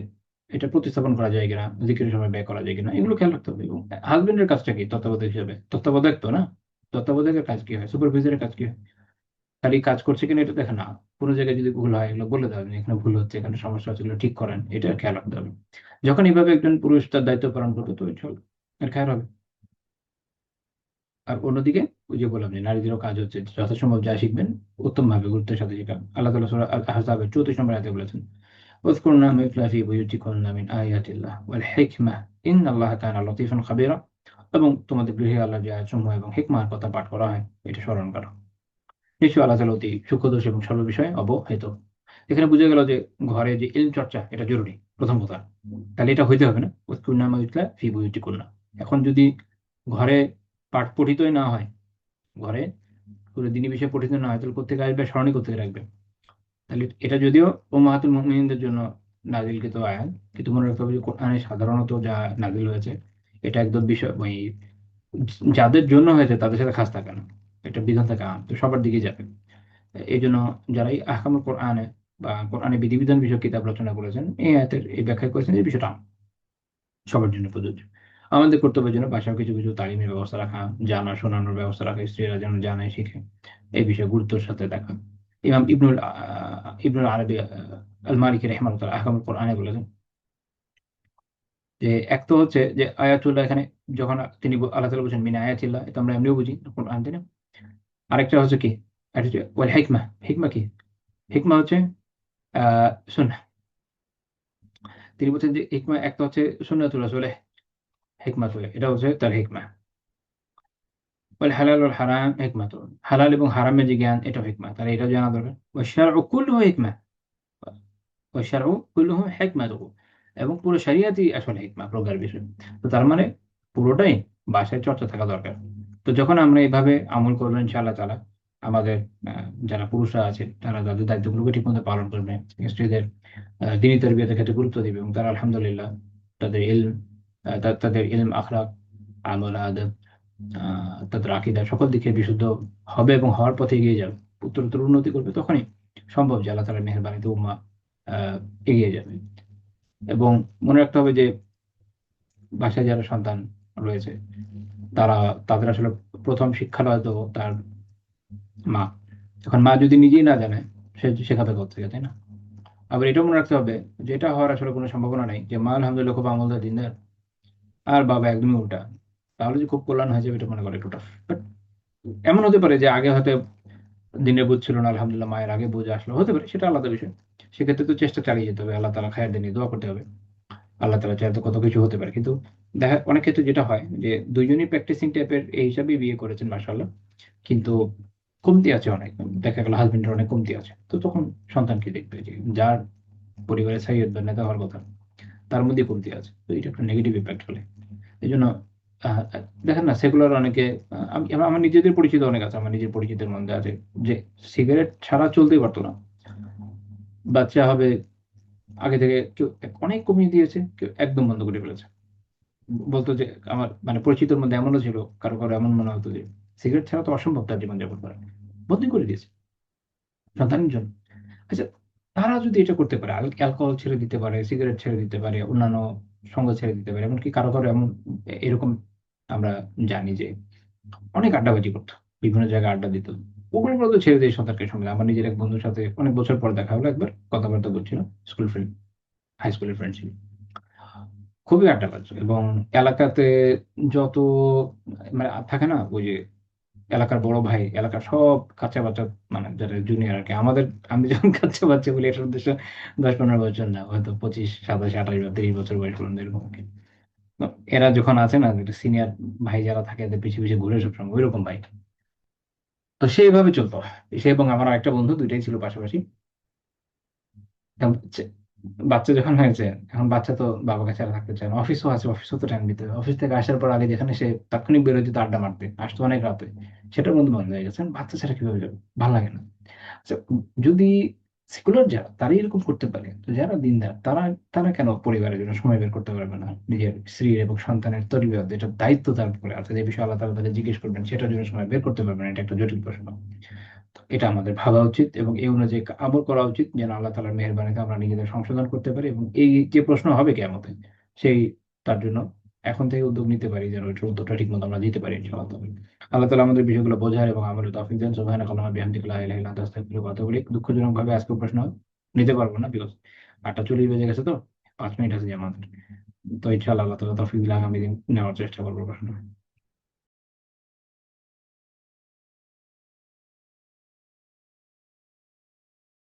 এটা প্রতিস্থাপন করা যায় কিনা, জিকিরের সময় ব্যয় করা যায় কিনা, এগুলো খেয়াল রাখতে হবে। এবং হাজবেন্ডের কাজটা কি তত্ত্বাবধায়ক হিসেবে? তত্ত্বাবধায়ক তো না, তত্ত্বাবধায়কের কাজ কি হয়, সুপারভাইজারের কাজ কি হয়? খালি কাজ করছে কিনা এটা দেখে না, কোনো জায়গায় যদি ভুল হয় এগুলো বলে দেওয়া হবে, এখানে ভুল হচ্ছে, এখানে সমস্যা হচ্ছে, এগুলো ঠিক করেন, এটা খেয়াল রাখতে হবে। যখন এইভাবে একজন পুরুষ তার দায়িত্ব পালন করবে তো চল এর খেয়াল হবে। আর অন্যদিকে ওই যে বললাম যে নারীদেরও কাজ হচ্ছে যথাসম্ভব যা শিখবেন উত্তম ভাবে গুরুত্বের সাথে শেখা। আল্লাহ তাআলা সূরা আল আহজাবের 34 নম্বর আয়াতে বলেছেন, ওয়াজকুরনা মিথলা ফি বুয়ুতিকুন্না মিন আয়াতিল্লাহ ওয়াল হিকমাহ ইন্নাল্লাহা কানা লতীফান খাবীরা। এবং তোমাদের গৃহে আল্লাহ যে আয়াতসমূহ এবং হিকমার কথা পাঠ করা হয় এটা স্মরণ করো, নিশ্চয়ই আল্লাহ তাআলা অতি সূক্ষ্মদর্শী এবং সর্ব বিষয়ে অবহিত। এখানে বুঝা গেল যে ঘরে যে ইলম চর্চা এটা জরুরি, প্রথম কথা। তাহলে এটা হইতে হবে না, ওয়াজকুরনা মিথলা ফি বুয়ুতিকুন্না। এখন যদি ঘরে পাঠ পঠিতই না হয়, ঘরে পুরো দিনী বিষয়ে পঠিত না হয়, তাহলে কোথেকে আসবে, স্মরণই কোথেকে রাখবে? তাহলে এটা যদিও উম্মাহাতুল মুমিনিনদের জন্য নাজিলকৃত আয়াত, কিন্তু মনে রাখতে হবে যে কোরআনে সাধারণত যা নাজিল হয়েছে এটা একদম বিষয় ওই যাদের জন্য হয়েছে তাদের সাথে খাস থাকে না, এটা বিধান থাকে আম, তো সবার দিকে যাবে। এই জন্য যারাই আহকামুল কোরআনে বা কোরআনে বিধিবিধান বিষয়ক কিতাব রচনা করেছেন, এই আয়াতের এই ব্যাখ্যা করেছেন যে বিষয়টা আম, সবার জন্য প্রযোজ্য। আমাদের কর্তব্যের জন্য বাসায় কিছু কিছু তালিমের ব্যবস্থা রাখা, জানা শোনানোর ব্যবস্থা রাখা, স্ত্রীরা যেন জানে শিখে, এই বিষয়ে গুরুত্বের সাথে দেখা। ইমাম ইবনুল আরবি আল মালিকি রাহিমাহুল্লাহ আহকামুল কোরআনে বলেছেন যে এক তো হচ্ছে যে আয়াতুল্লাহ, এখানে যখন তিনি আল্লাহ তাআলা বলছেন মিন আয়াতিল্লাহ, এটা আমরা এমনিও বুঝি কোরআন থেকে। আরেকটা হচ্ছে কি, একটা হচ্ছে ওয়াল হিকমা। হিকমা কি? হিকমা হচ্ছে সুন্নাহ। তিনি বলছেন যে হিকমা একটা হচ্ছে সুন্নাতুল রাসূলের হিকমাতুল, এটা হচ্ছে তার হিকমা। ওয়াল হালাল ওয়াল হারাম হিকমাতুন, হালাল এবং হারামের যে জ্ঞান এটাও হিকমা, তাহলে এটা জানা দরকার। ওয়াশ শারউ কুল্লুহু হিকমা, ওয়াশ শারউ কুল্লুহু হিকমাতুহু, এবং পুরো শরিয়াতই আসলে হিকমা, প্রজ্ঞার বিষয়। তো তার মানে পুরোটাই বাসায় চর্চা থাকা দরকার। তো যখন আমরা এইভাবে আমল করবেন ইনশাআল্লাহ তাআলা, আমাদের যারা পুরুষরা আছে তারা তাদের দায়িত্বগুলোকে ঠিকমতো পালন করবে, স্ত্রীদের দ্বীনি তারবিয়াতের ক্ষেত্রে গুরুত্ব দিবে, এবং তারা আলহামদুলিল্লাহ তাদের ইলম, তাদের ইলম, আখলাক, আমল, আদব, তাদের আকীদা সকল দিকে বিশুদ্ধ হবে এবং হওয়ার পথে এগিয়ে যাবে, উত্তরোত্তর উন্নতি করবে। তখনই সম্ভব যে আল্লাহ তাআলার মেহেরবানিতে উম্মাহ আহ, এগিয়ে যাবে। এবং মনে রাখতে হবে যে বাসায় যারা সন্তান রয়েছে তারা, তাদের আসলে প্রথম শিক্ষালয় তো তার মা। এখন মা যদি নিজেই না জানে, সে শেখাবে কোথেকে, তাই না? আবার এটাও মনে রাখতে হবে যে এটা হওয়ার আসলে কোনো সম্ভাবনা নেই যে মা আলহামদুলিল্লাহ খুব আমলদার দিনদার আর বাবা একদমই উল্টা, তাহলে যে খুব কল্যাণ হয়ে যাবে এটা মনে করে একটু tough। But এমন হতে পারে যে আগে হয়তো দিনের বুঝ ছিল না, আলহামদুলিল্লাহ মায়ের আগে বুঝ আসলো, হতে পারে, সেটা আলাদা বিষয়। সেক্ষেত্রে তো চেষ্টা চালিয়ে যেতে হবে, আল্লাহ তাআলা খায়ের দিনে দোয়া করতে হবে। আল্লাহ তাআলা চাইলে তো কত কিছু হতে পারে। কিন্তু দেখা অনেক ক্ষেত্রে যেটা হয় যে দুইজনই প্র্যাকটিসিং টাইপের এই হিসাবেই বিয়ে করেছেন মাশাআল্লাহ, কিন্তু কমতি আছে অনেক, দেখা গেল হাজবেন্ডের অনেক কমতি আছে, তো তখন সন্তান কি দেখবে যে যার পরিবারের সাইয়্যিদ বা নেতা হওয়ার কথা তার মধ্যে কমতি আছে, তো এটা একটা নেগেটিভ ইম্প্যাক্ট ফেলে। এই জন্য আহ, দেখেন না সেকুলার অনেকে, আমার নিজেদের পরিচিত অনেক আছে, আমার নিজের পরিচিতের মধ্যে আছে যে সিগারেট ছাড়া চলতেই পারতো না। বাচ্চা হবে আগে থেকে কেউ অনেক কমিয়ে দিয়েছে, কেউ একদম বন্ধ করে ফেলেছে। বলতো যে আমার মানে পরিচিতর মধ্যে এমনও ছিল, কারো কারো এমন মনে হতো যে সিগারেট ছাড়া তো অসম্ভব তার জীবনযাপন করা, বন্ধই করে দিয়েছে সন্তানের জন্য। আচ্ছা, তারা যদি এটা করতে পারে, অ্যালকোহল ছেড়ে দিতে পারে, সিগারেট ছেড়ে দিতে পারে, অন্যান্য সঙ্গ ছেড়ে দিতে পারে, এমনকি কারো কারো এমন এরকম আমরা জানি যে অনেক আড্ডাবাজি করতো, বিভিন্ন জায়গায় আড্ডা দিত, ওগুলো তো ছেড়ে দিয়ে সন্তানকে সঙ্গে। আমার নিজের এক বন্ধুর সাথে অনেক বছর পর দেখা হলো, একবার কথাবার্তা বলছিল, স্কুল ফ্রেন্ড, হাই স্কুলের ফ্রেন্ড ছিল, খুবই আড্ডাবাজ। এবং এলাকাতে যত মানে থাকে না ওই যে এলাকার বড় ভাই, এলাকার সব কাচ্চা বাচ্চা, মানে যারা জুনিয়র আর কি, আমাদের, আমি যখন কাচ্চা বাচ্চা বলি এটার উদ্দেশ্য 10-15 বছর না, হয়তো 25, 27, 28 বা 30 বছর বয়স পর্যন্ত এরকম আর কি। তো এরা যখন আছে না, সিনিয়র ভাই যারা থাকে এদের পিছিয়ে পিছিয়ে ঘুরে সবসময় ওইরকম ভাই। তো সেইভাবে চলতো। সে এবং আমার আরেকটা বন্ধু, দুইটাই ছিল পাশাপাশি। এখন বাচ্চা যখন হয়েছে, এখন বাচ্চা তো বাবা কাছে আর থাকতে চায় না, অফিসও আছে, অফিসও তো টাইম দিতে হবে। অফিস থেকে আসার পর আগে যেখানে সে তাৎক্ষণিক বেরোয় যেত আড্ডা মারতে, আসতো অনেক রাতে, সেটার বন্ধু বন্ধ হয়ে গেছে। বাচ্চা ছাড়া কিভাবে যাবে, ভালো লাগে না। আচ্ছা, যদি সেকুলার যারা তারা এরকম করতে পারে, তো যারা দিনদার তারা, তারা কেন পরিবারের জন্য সময় বের করতে পারবে না? নিজের স্ত্রী এবং সন্তানের তরবিয়ত, যেটা দায়িত্ব তার উপরে আছে, যে বিষয়ে আল্লাহ তাআলা তাকে জিজ্ঞেস করবেন, সেটার জন্য সময় বের করতে পারবে না, এটা একটা জটিল প্রশ্ন। এটা আমাদের ভাবা উচিত এবং এই অনুযায়ী আমল করা উচিত, যেন আল্লাহ তাআলার মেহেরবানিতে আমরা নিজেদের সংশোধন করতে পারি এবং এই যে প্রশ্ন হবে কিয়ামতে, সেই তার জন্য এখন থেকে উদ্যোগ নিতে পারি, যেন ওইটার উত্তরটা ঠিক মতো আমরা দিতে পারি ইনশাআল্লাহ। আল্লাহ তাআলা আমাদের বিষয়গুলো বোঝার এবং আমলের তৌফিক দেন। সুবহানাকা আল্লাহুম্মা বিহামদিকা লা ইলাহা ইল্লা আনতা আস্তাগফিরুকা ওয়া আতুবু ইলাইক। দুঃখজনক ভাবে আজকে প্রশ্ন নিতে পারবো না, বিকজ 8টা 40 বেজে গেছে, তো 5 মিনিট আছে যে আমাদের। তো ইনশাআল্লাহ আল্লাহ তাআলা তৌফিক দিলে আগামী দিন নেওয়ার চেষ্টা করবো প্রশ্ন।